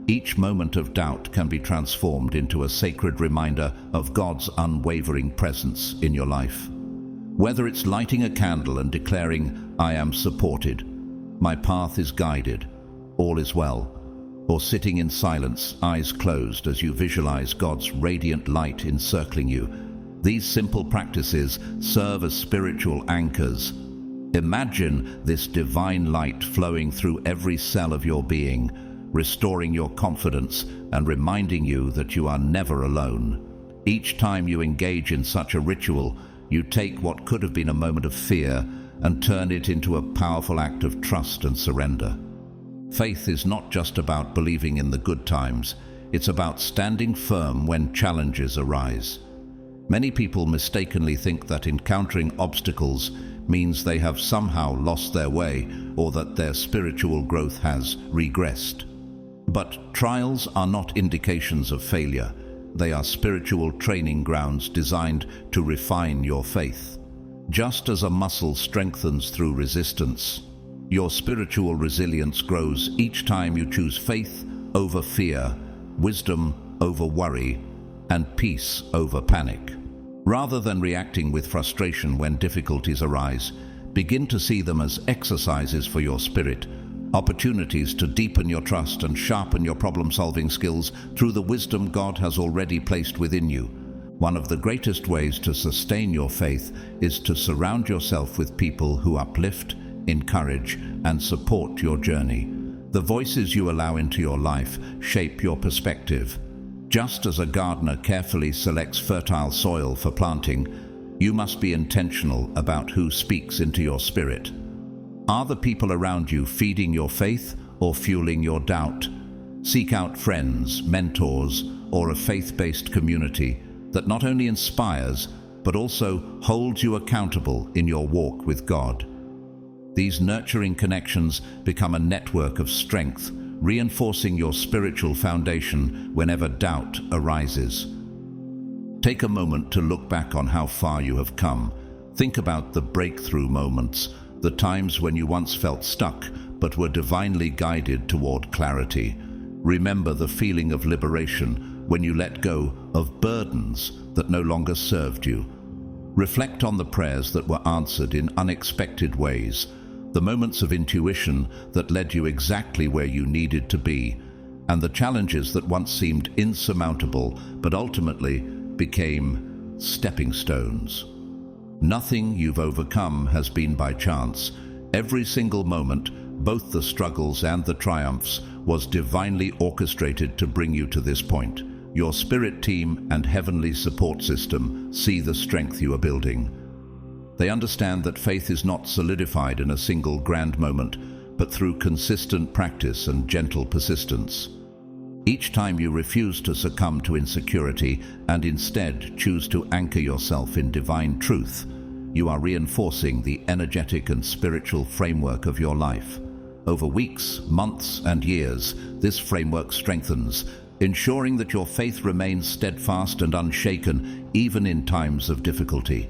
Each moment of doubt can be transformed into a sacred reminder of God's unwavering presence in your life. Whether it's lighting a candle and declaring, "I am supported, my path is guided, all is well," or sitting in silence, eyes closed as you visualize God's radiant light encircling you, these simple practices serve as spiritual anchors. Imagine this divine light flowing through every cell of your being, restoring your confidence and reminding you that you are never alone. Each time you engage in such a ritual, you take what could have been a moment of fear and turn it into a powerful act of trust and surrender. Faith is not just about believing in the good times, it's about standing firm when challenges arise. Many people mistakenly think that encountering obstacles means they have somehow lost their way or that their spiritual growth has regressed. But trials are not indications of failure. They are spiritual training grounds designed to refine your faith. Just as a muscle strengthens through resistance, your spiritual resilience grows each time you choose faith over fear, wisdom over worry, and peace over panic. Rather than reacting with frustration when difficulties arise, begin to see them as exercises for your spirit, opportunities to deepen your trust and sharpen your problem-solving skills through the wisdom God has already placed within you. One of the greatest ways to sustain your faith is to surround yourself with people who uplift, encourage, and support your journey. The voices you allow into your life shape your perspective. Just as a gardener carefully selects fertile soil for planting, you must be intentional about who speaks into your spirit. Are the people around you feeding your faith or fueling your doubt? Seek out friends, mentors, or a faith-based community that not only inspires, but also holds you accountable in your walk with God. These nurturing connections become a network of strength, reinforcing your spiritual foundation whenever doubt arises. Take a moment to look back on how far you have come. Think about the breakthrough moments, the times when you once felt stuck but were divinely guided toward clarity. Remember the feeling of liberation when you let go of burdens that no longer served you. Reflect on the prayers that were answered in unexpected ways, the moments of intuition that led you exactly where you needed to be, and the challenges that once seemed insurmountable but ultimately became stepping stones. Nothing you've overcome has been by chance. Every single moment, both the struggles and the triumphs, was divinely orchestrated to bring you to this point. Your spirit team and heavenly support system see the strength you are building. They understand that faith is not solidified in a single grand moment, but through consistent practice and gentle persistence. Each time you refuse to succumb to insecurity and instead choose to anchor yourself in divine truth, you are reinforcing the energetic and spiritual framework of your life. Over weeks, months, and years, this framework strengthens, ensuring that your faith remains steadfast and unshaken even in times of difficulty.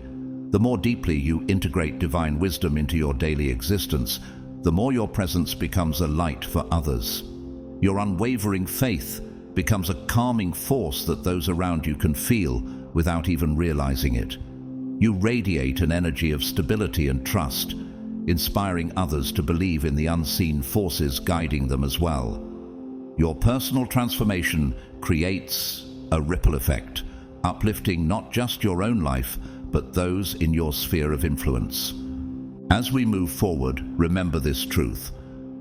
The more deeply you integrate divine wisdom into your daily existence, the more your presence becomes a light for others. Your unwavering faith becomes a calming force that those around you can feel without even realizing it. You radiate an energy of stability and trust, inspiring others to believe in the unseen forces guiding them as well. Your personal transformation creates a ripple effect, uplifting not just your own life, but those in your sphere of influence. As we move forward, remember this truth.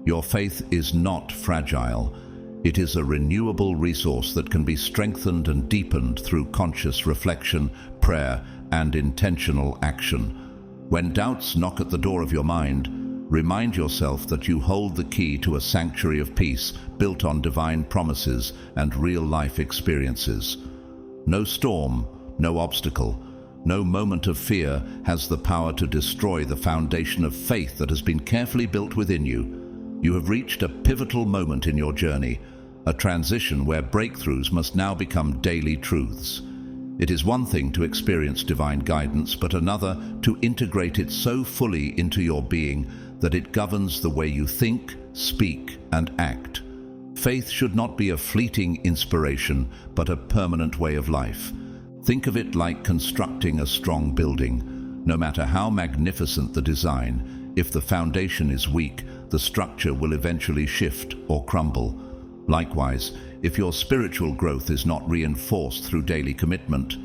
Your faith is not fragile. It is a renewable resource that can be strengthened and deepened through conscious reflection, prayer, and intentional action. When doubts knock at the door of your mind, remind yourself that you hold the key to a sanctuary of peace built on divine promises and real-life experiences. No storm, no obstacle, no moment of fear has the power to destroy the foundation of faith that has been carefully built within you. You have reached a pivotal moment in your journey, a transition where breakthroughs must now become daily truths. It is one thing to experience divine guidance, but another to integrate it so fully into your being that it governs the way you think, speak, and act. Faith should not be a fleeting inspiration, but a permanent way of life. Think of it like constructing a strong building. No matter how magnificent the design, if the foundation is weak, the structure will eventually shift or crumble. Likewise, if your spiritual growth is not reinforced through daily commitment,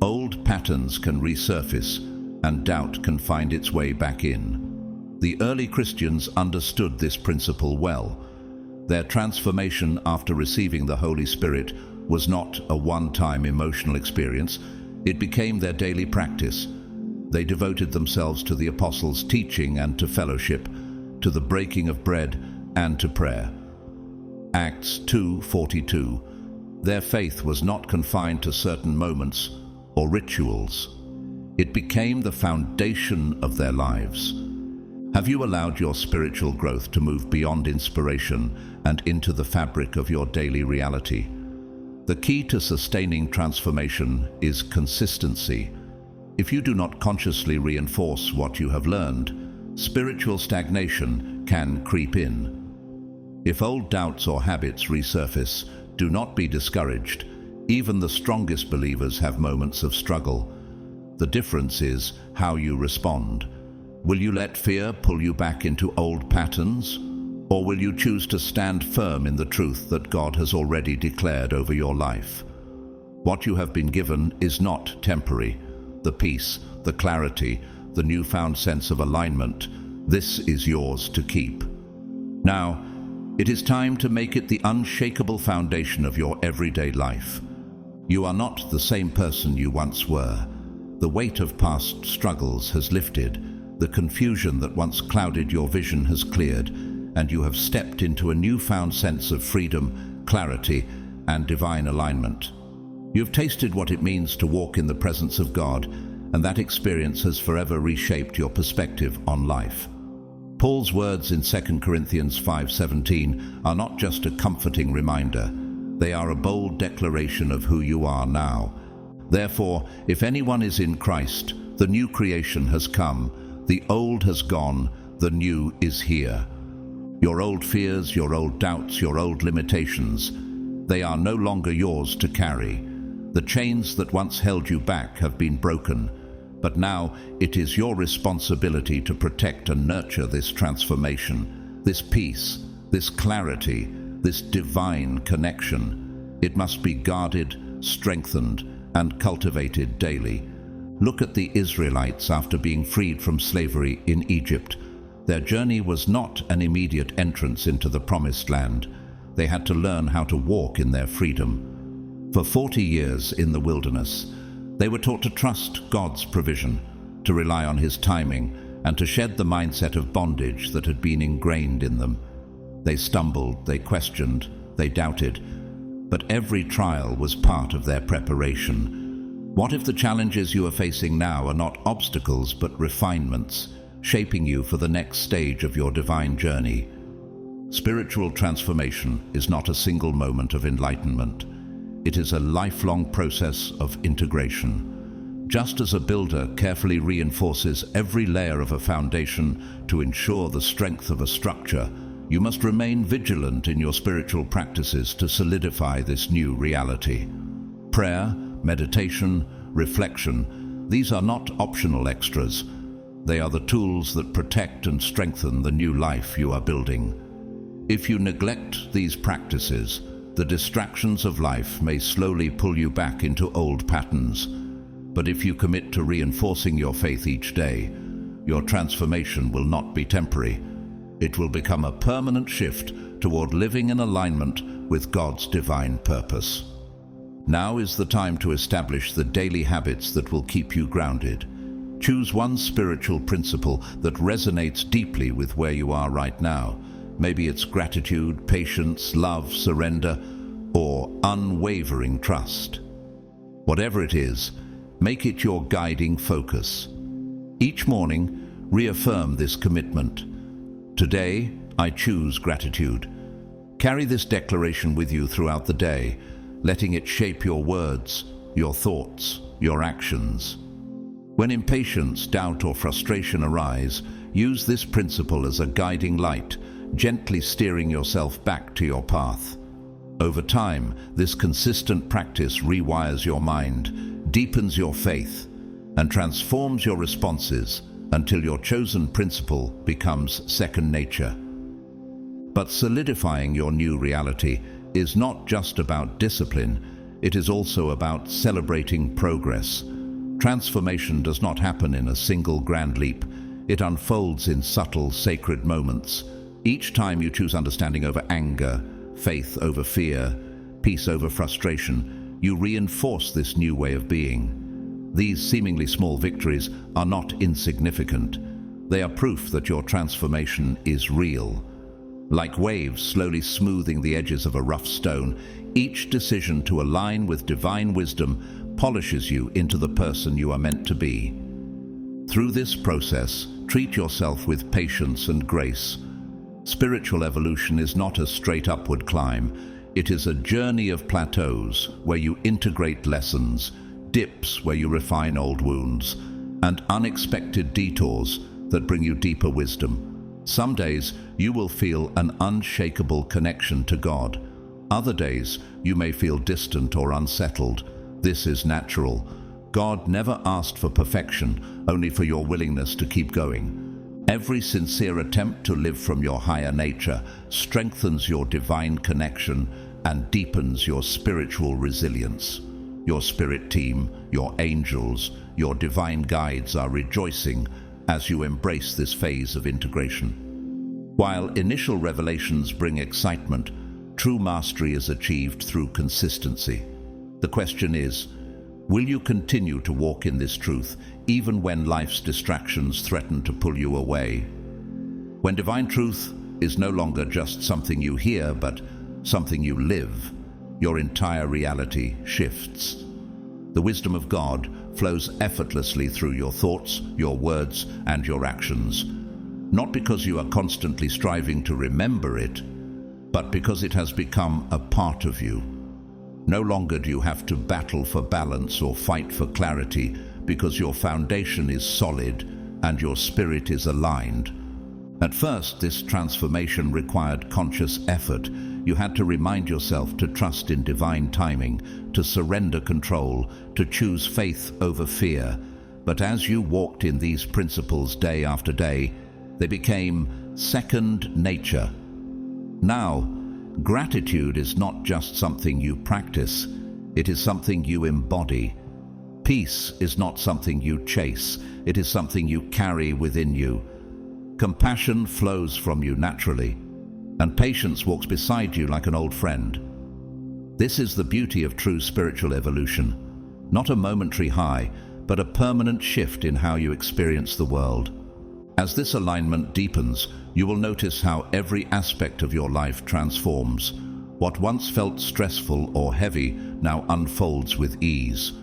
old patterns can resurface and doubt can find its way back in. The early Christians understood this principle well. Their transformation after receiving the Holy Spirit was not a one-time emotional experience. It became their daily practice. They devoted themselves to the apostles' teaching and to fellowship, to the breaking of bread and to prayer. Acts 2:42. Their faith was not confined to certain moments or rituals. It became the foundation of their lives. Have you allowed your spiritual growth to move beyond inspiration and into the fabric of your daily reality? The key to sustaining transformation is consistency. If you do not consciously reinforce what you have learned, spiritual stagnation can creep in. If old doubts or habits resurface, do not be discouraged. Even the strongest believers have moments of struggle. The difference is how you respond. Will you let fear pull you back into old patterns? Or will you choose to stand firm in the truth that God has already declared over your life? What you have been given is not temporary. The peace, the clarity, the newfound sense of alignment, this is yours to keep. Now, it is time to make it the unshakable foundation of your everyday life. You are not the same person you once were. The weight of past struggles has lifted, the confusion that once clouded your vision has cleared, and you have stepped into a newfound sense of freedom, clarity, and divine alignment. You've tasted what it means to walk in the presence of God, and that experience has forever reshaped your perspective on life. Paul's words in 2 Corinthians 5:17 are not just a comforting reminder. They are a bold declaration of who you are now. Therefore, if anyone is in Christ, the new creation has come, the old has gone, the new is here. Your old fears, your old doubts, your old limitations, they are no longer yours to carry. The chains that once held you back have been broken, but now it is your responsibility to protect and nurture this transformation, this peace, this clarity, this divine connection. It must be guarded, strengthened, and cultivated daily. Look at the Israelites after being freed from slavery in Egypt. Their journey was not an immediate entrance into the Promised Land. They had to learn how to walk in their freedom. For 40 years in the wilderness, they were taught to trust God's provision, to rely on His timing, and to shed the mindset of bondage that had been ingrained in them. They stumbled, they questioned, they doubted, but every trial was part of their preparation. What if the challenges you are facing now are not obstacles but refinements, shaping you for the next stage of your divine journey? Spiritual transformation is not a single moment of enlightenment. It is a lifelong process of integration. Just as a builder carefully reinforces every layer of a foundation to ensure the strength of a structure, you must remain vigilant in your spiritual practices to solidify this new reality. Prayer, meditation, reflection, these are not optional extras. They are the tools that protect and strengthen the new life you are building. If you neglect these practices, the distractions of life may slowly pull you back into old patterns. But if you commit to reinforcing your faith each day, your transformation will not be temporary. It will become a permanent shift toward living in alignment with God's divine purpose. Now is the time to establish the daily habits that will keep you grounded. Choose one spiritual principle that resonates deeply with where you are right now. Maybe it's gratitude, patience, love, surrender, or unwavering trust. Whatever it is, make it your guiding focus. Each morning, reaffirm this commitment. Today, I choose gratitude. Carry this declaration with you throughout the day, letting it shape your words, your thoughts, your actions. When impatience, doubt, or frustration arise, use this principle as a guiding light, gently steering yourself back to your path. Over time, this consistent practice rewires your mind, deepens your faith, and transforms your responses until your chosen principle becomes second nature. But solidifying your new reality is not just about discipline, it is also about celebrating progress. Transformation does not happen in a single grand leap. It unfolds in subtle, sacred moments. Each time you choose understanding over anger, faith over fear, peace over frustration, you reinforce this new way of being. These seemingly small victories are not insignificant. They are proof that your transformation is real. Like waves slowly smoothing the edges of a rough stone, each decision to align with divine wisdom polishes you into the person you are meant to be. Through this process, treat yourself with patience and grace. Spiritual evolution is not a straight upward climb. It is a journey of plateaus where you integrate lessons, dips where you refine old wounds, and unexpected detours that bring you deeper wisdom. Some days you will feel an unshakable connection to God. Other days you may feel distant or unsettled. This is natural. God never asked for perfection, only for your willingness to keep going. Every sincere attempt to live from your higher nature strengthens your divine connection and deepens your spiritual resilience. Your spirit team, your angels, your divine guides are rejoicing as you embrace this phase of integration. While initial revelations bring excitement, true mastery is achieved through consistency. The question is, will you continue to walk in this truth even when life's distractions threaten to pull you away? When divine truth is no longer just something you hear, but something you live, your entire reality shifts. The wisdom of God flows effortlessly through your thoughts, your words, and your actions. not because you are constantly striving to remember it, but because it has become a part of you. No longer do you have to battle for balance or fight for clarity, because your foundation is solid and your spirit is aligned. At first, this transformation required conscious effort. You had to remind yourself to trust in divine timing, to surrender control, to choose faith over fear. But as you walked in these principles day after day, they became second nature. Now, gratitude is not just something you practice, it is something you embody. Peace is not something you chase, it is something you carry within you. Compassion flows from you naturally, and patience walks beside you like an old friend. This is the beauty of true spiritual evolution, not a momentary high, but a permanent shift in how you experience the world. As this alignment deepens, you will notice how every aspect of your life transforms. What once felt stressful or heavy now unfolds with ease.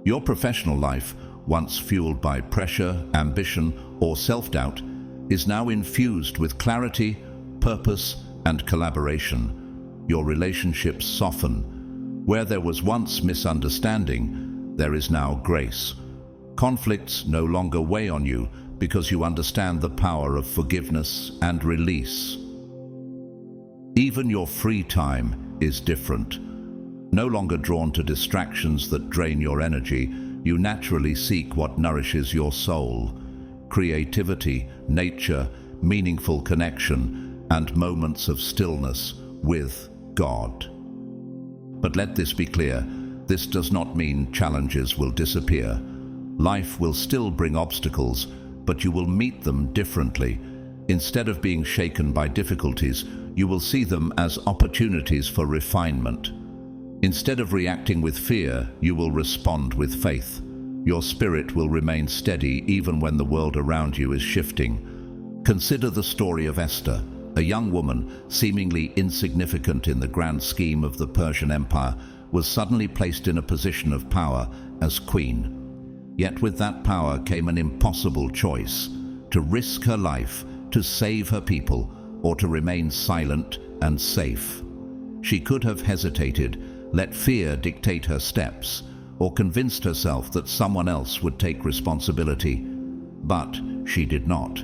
Your professional life, once fueled by pressure, ambition, or self-doubt, is now infused with clarity, purpose, and collaboration. Your relationships soften. Where there was once misunderstanding, there is now grace. Conflicts no longer weigh on you because you understand the power of forgiveness and release. Even your free time is different. No longer drawn to distractions that drain your energy, you naturally seek what nourishes your soul. Creativity, nature, meaningful connection, and moments of stillness with God. But let this be clear, this does not mean challenges will disappear. Life will still bring obstacles, but you will meet them differently. Instead of being shaken by difficulties, you will see them as opportunities for refinement. Instead of reacting with fear, you will respond with faith. Your spirit will remain steady even when the world around you is shifting. Consider the story of Esther, a young woman seemingly insignificant in the grand scheme of the Persian Empire, was suddenly placed in a position of power as queen. Yet with that power came an impossible choice: to risk her life, to save her people, or to remain silent and safe. She could have hesitated, let fear dictate her steps, or convinced herself that someone else would take responsibility. But she did not.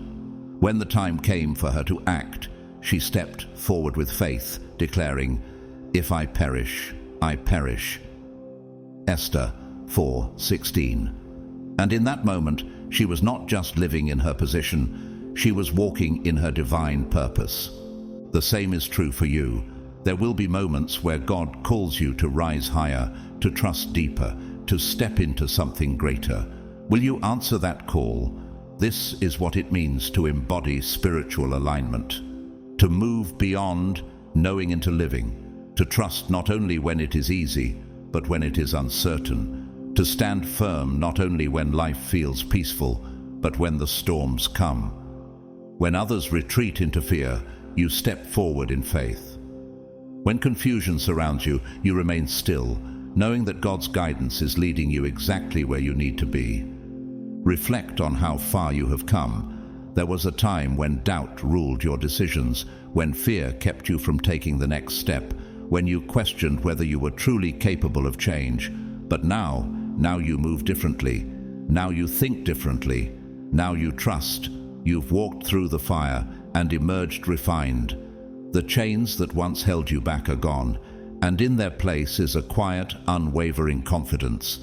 When the time came for her to act, she stepped forward with faith, declaring, "If I perish, I perish." Esther 4:16. And in that moment, she was not just living in her position, she was walking in her divine purpose. The same is true for you. There will be moments where God calls you to rise higher, to trust deeper, to step into something greater. Will you answer that call? This is what it means to embody spiritual alignment. To move beyond knowing into living. To trust not only when it is easy, but when it is uncertain. To stand firm not only when life feels peaceful, but when the storms come. When others retreat into fear, you step forward in faith. When confusion surrounds you, you remain still, knowing that God's guidance is leading you exactly where you need to be. Reflect on how far you have come. There was a time when doubt ruled your decisions, when fear kept you from taking the next step, when you questioned whether you were truly capable of change. But now you move differently. Now you think differently. Now you trust. You've walked through the fire and emerged refined. The chains that once held you back are gone, and in their place is a quiet, unwavering confidence,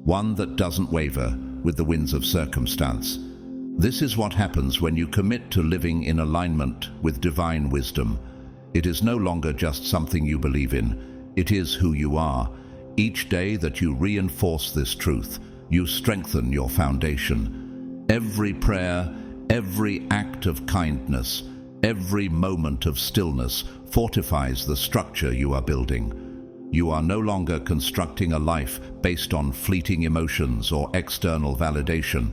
one that doesn't waver with the winds of circumstance. This is what happens when you commit to living in alignment with divine wisdom. It is no longer just something you believe in. It is who you are. Each day that you reinforce this truth, you strengthen your foundation. Every prayer, every act of kindness, every moment of stillness fortifies the structure you are building. You are no longer constructing a life based on fleeting emotions or external validation.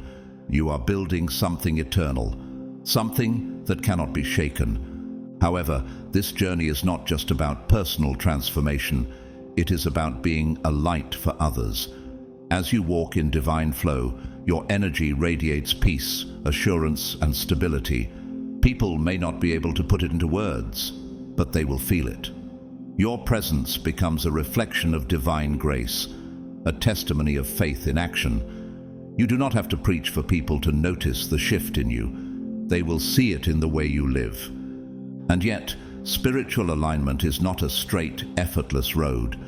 You are building something eternal, something that cannot be shaken. However, this journey is not just about personal transformation. It is about being a light for others. As you walk in divine flow, your energy radiates peace, assurance, and stability. People may not be able to put it into words, but they will feel it. Your presence becomes a reflection of divine grace, a testimony of faith in action. You do not have to preach for people to notice the shift in you. They will see it in the way you live. And yet, spiritual alignment is not a straight, effortless road.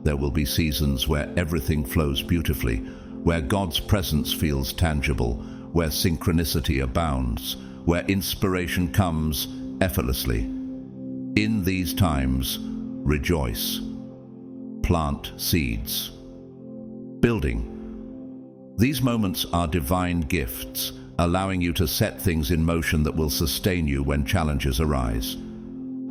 There will be seasons where everything flows beautifully, where God's presence feels tangible, where synchronicity abounds, where inspiration comes effortlessly. In these times, rejoice. Plant seeds. Building. These moments are divine gifts, allowing you to set things in motion that will sustain you when challenges arise.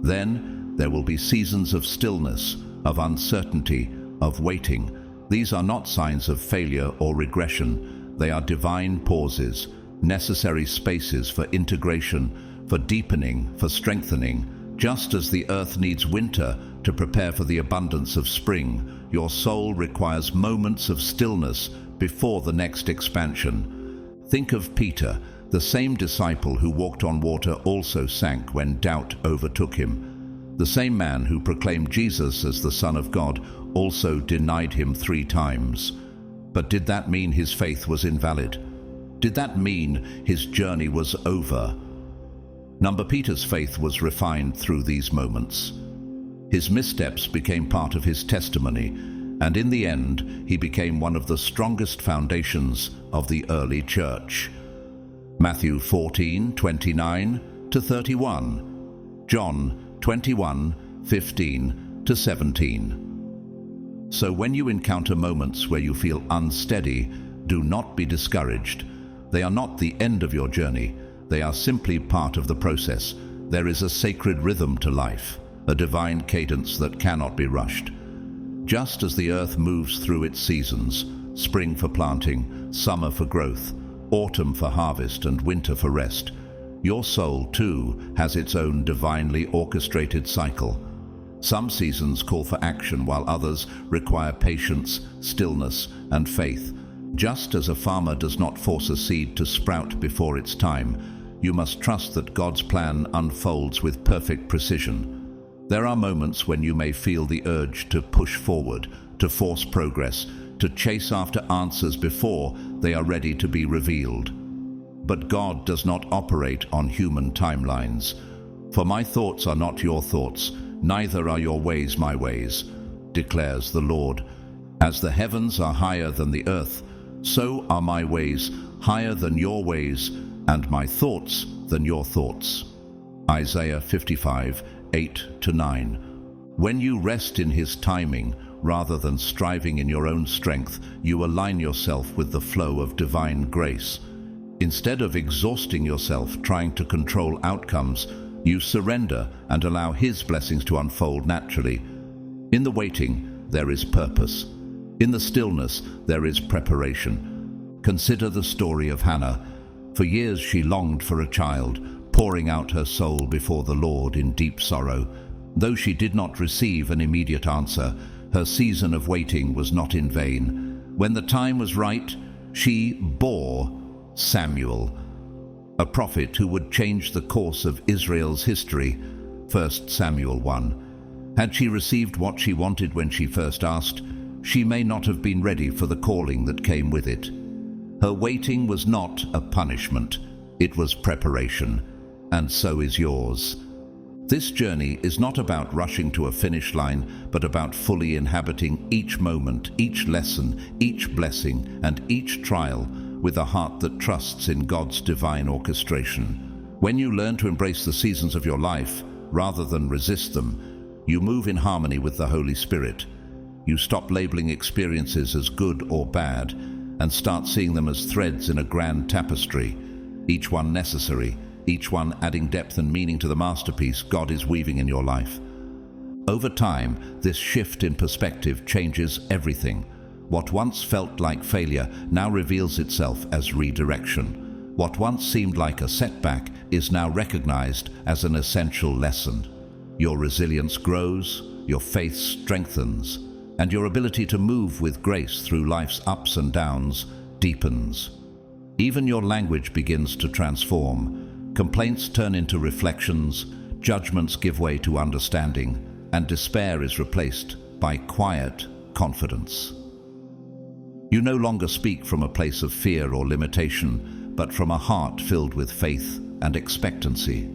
Then there will be seasons of stillness, of uncertainty, of waiting. These are not signs of failure or regression. They are divine pauses, necessary spaces for integration, for deepening, for strengthening. Just as the earth needs winter to prepare for the abundance of spring, your soul requires moments of stillness before the next expansion. Think of Peter, the same disciple who walked on water also sank when doubt overtook him. The same man who proclaimed Jesus as the Son of God also denied him 3 times. But did that mean his faith was invalid? Did that mean his journey was over? Peter's faith was refined through these moments. His missteps became part of his testimony, and in the end, he became one of the strongest foundations of the early church. Matthew 14:29-31, John 21:15-17. So when you encounter moments where you feel unsteady, do not be discouraged. They are not the end of your journey. They are simply part of the process. There is a sacred rhythm to life, a divine cadence that cannot be rushed. Just as the earth moves through its seasons, spring for planting, summer for growth, autumn for harvest, and winter for rest, your soul, too, has its own divinely orchestrated cycle. Some seasons call for action, while others require patience, stillness, and faith. Just as a farmer does not force a seed to sprout before its time, you must trust that God's plan unfolds with perfect precision. There are moments when you may feel the urge to push forward, to force progress, to chase after answers before they are ready to be revealed. But God does not operate on human timelines. For my thoughts are not your thoughts, neither are your ways my ways, declares the Lord. As the heavens are higher than the earth, so are my ways higher than your ways, and my thoughts than your thoughts. Isaiah 55:8-9. When you rest in His timing, rather than striving in your own strength, you align yourself with the flow of divine grace. Instead of exhausting yourself trying to control outcomes, you surrender and allow His blessings to unfold naturally. In the waiting, there is purpose. In the stillness, there is preparation. Consider the story of Hannah. For years she longed for a child, pouring out her soul before the Lord in deep sorrow. Though she did not receive an immediate answer, her season of waiting was not in vain. When the time was right, she bore Samuel, a prophet who would change the course of Israel's history. 1 Samuel 1. Had she received what she wanted when she first asked, she may not have been ready for the calling that came with it. Her waiting was not a punishment, it was preparation, and so is yours. This journey is not about rushing to a finish line, but about fully inhabiting each moment, each lesson, each blessing, and each trial with a heart that trusts in God's divine orchestration. When you learn to embrace the seasons of your life, rather than resist them, you move in harmony with the Holy Spirit. You stop labeling experiences as good or bad, and start seeing them as threads in a grand tapestry, each one necessary, each one adding depth and meaning to the masterpiece God is weaving in your life. Over time, this shift in perspective changes everything. What once felt like failure now reveals itself as redirection. What once seemed like a setback is now recognized as an essential lesson. Your resilience grows, your faith strengthens, and your ability to move with grace through life's ups and downs deepens. Even your language begins to transform. Complaints turn into reflections, judgments give way to understanding, and despair is replaced by quiet confidence. You no longer speak from a place of fear or limitation, but from a heart filled with faith and expectancy.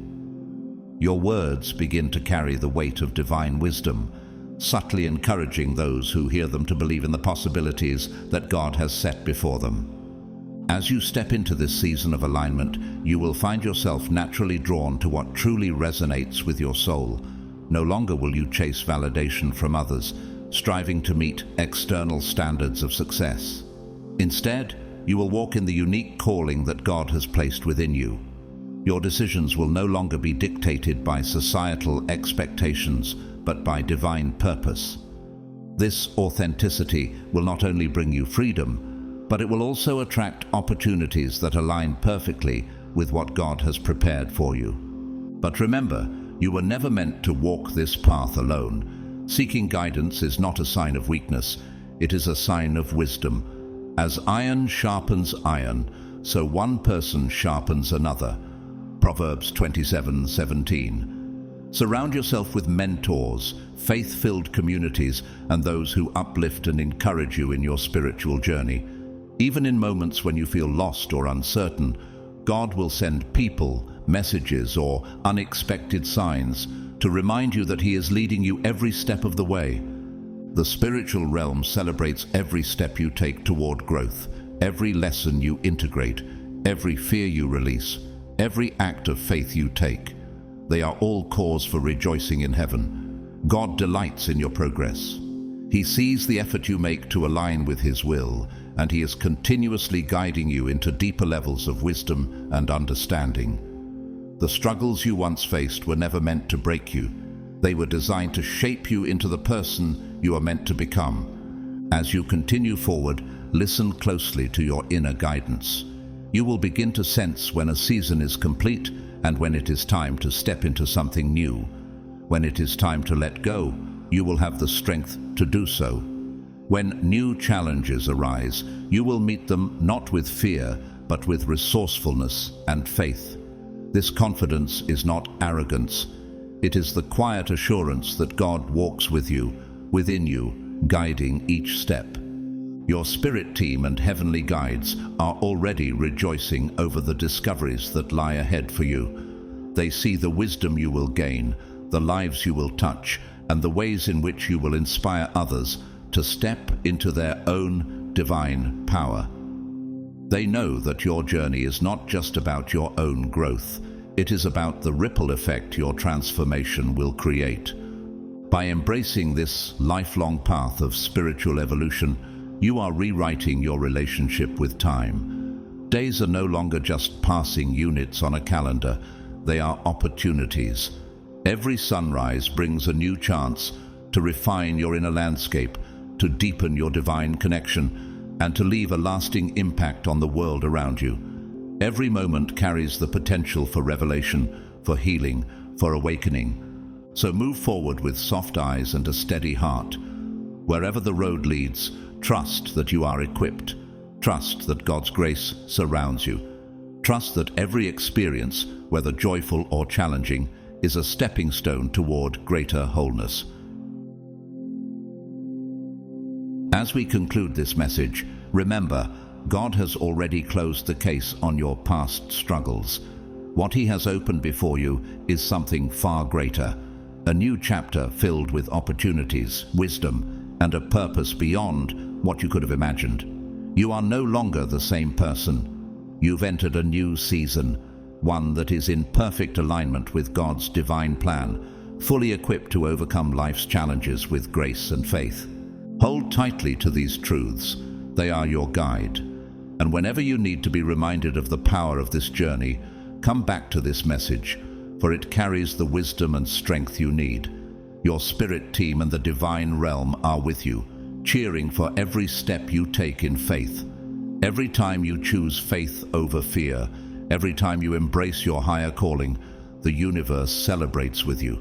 Your words begin to carry the weight of divine wisdom, subtly encouraging those who hear them to believe in the possibilities that God has set before them. As you step into this season of alignment, you will find yourself naturally drawn to what truly resonates with your soul. No longer will you chase validation from others, striving to meet external standards of success. Instead, you will walk in the unique calling that God has placed within you. Your decisions will no longer be dictated by societal expectations, but by divine purpose. This authenticity will not only bring you freedom, but it will also attract opportunities that align perfectly with what God has prepared for you. But remember, you were never meant to walk this path alone. Seeking guidance is not a sign of weakness, it is a sign of wisdom. As iron sharpens iron, so one person sharpens another. Proverbs 27:17. Surround yourself with mentors, faith-filled communities, and those who uplift and encourage you in your spiritual journey. Even in moments when you feel lost or uncertain, God will send people, messages, or unexpected signs to remind you that He is leading you every step of the way. The spiritual realm celebrates every step you take toward growth, every lesson you integrate, every fear you release, every act of faith you take. They are all cause for rejoicing in heaven. God delights in your progress. He sees the effort you make to align with His will, and He is continuously guiding you into deeper levels of wisdom and understanding. The struggles you once faced were never meant to break you. They were designed to shape you into the person you are meant to become. As you continue forward, listen closely to your inner guidance. You will begin to sense when a season is complete and when it is time to step into something new. When it is time to let go, you will have the strength to do so. When new challenges arise, you will meet them not with fear, but with resourcefulness and faith. This confidence is not arrogance. It is the quiet assurance that God walks with you, within you, guiding each step. Your spirit team and heavenly guides are already rejoicing over the discoveries that lie ahead for you. They see the wisdom you will gain, the lives you will touch, and the ways in which you will inspire others to step into their own divine power. They know that your journey is not just about your own growth. It is about the ripple effect your transformation will create. By embracing this lifelong path of spiritual evolution, you are rewriting your relationship with time. Days are no longer just passing units on a calendar. They are opportunities. Every sunrise brings a new chance to refine your inner landscape, to deepen your divine connection, and to leave a lasting impact on the world around you. Every moment carries the potential for revelation, for healing, for awakening. So move forward with soft eyes and a steady heart. Wherever the road leads, trust that you are equipped. Trust that God's grace surrounds you. Trust that every experience, whether joyful or challenging, is a stepping stone toward greater wholeness. As we conclude this message, remember, God has already closed the case on your past struggles. What He has opened before you is something far greater, a new chapter filled with opportunities, wisdom, and a purpose beyond what you could have imagined. You are no longer the same person. You've entered a new season, one that is in perfect alignment with God's divine plan, fully equipped to overcome life's challenges with grace and faith. Hold tightly to these truths. They are your guide. And whenever you need to be reminded of the power of this journey, come back to this message, for it carries the wisdom and strength you need. Your spirit team and the divine realm are with you, cheering for every step you take in faith. Every time you choose faith over fear, every time you embrace your higher calling, the universe celebrates with you.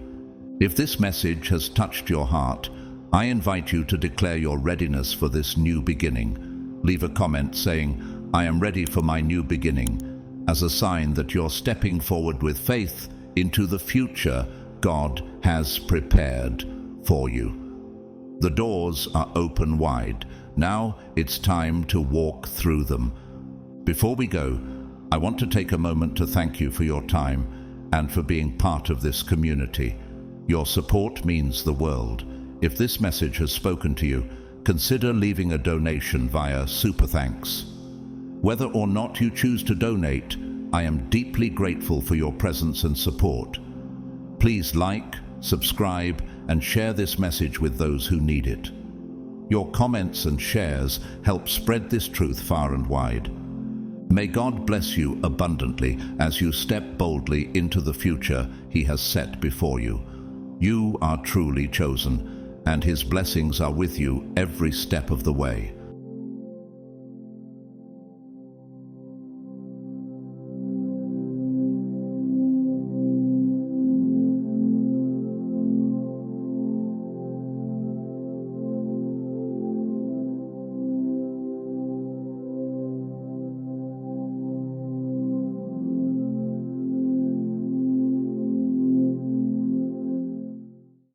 If this message has touched your heart, I invite you to declare your readiness for this new beginning. Leave a comment saying, "I am ready for my new beginning," as a sign that you're stepping forward with faith into the future God has prepared for you. The doors are open wide. Now it's time to walk through them. Before we go, I want to take a moment to thank you for your time and for being part of this community. Your support means the world. If this message has spoken to you, consider leaving a donation via Super Thanks. Whether or not you choose to donate, I am deeply grateful for your presence and support. Please like, subscribe, and share this message with those who need it. Your comments and shares help spread this truth far and wide. May God bless you abundantly as you step boldly into the future He has set before you. You are truly chosen, and His blessings are with you every step of the way.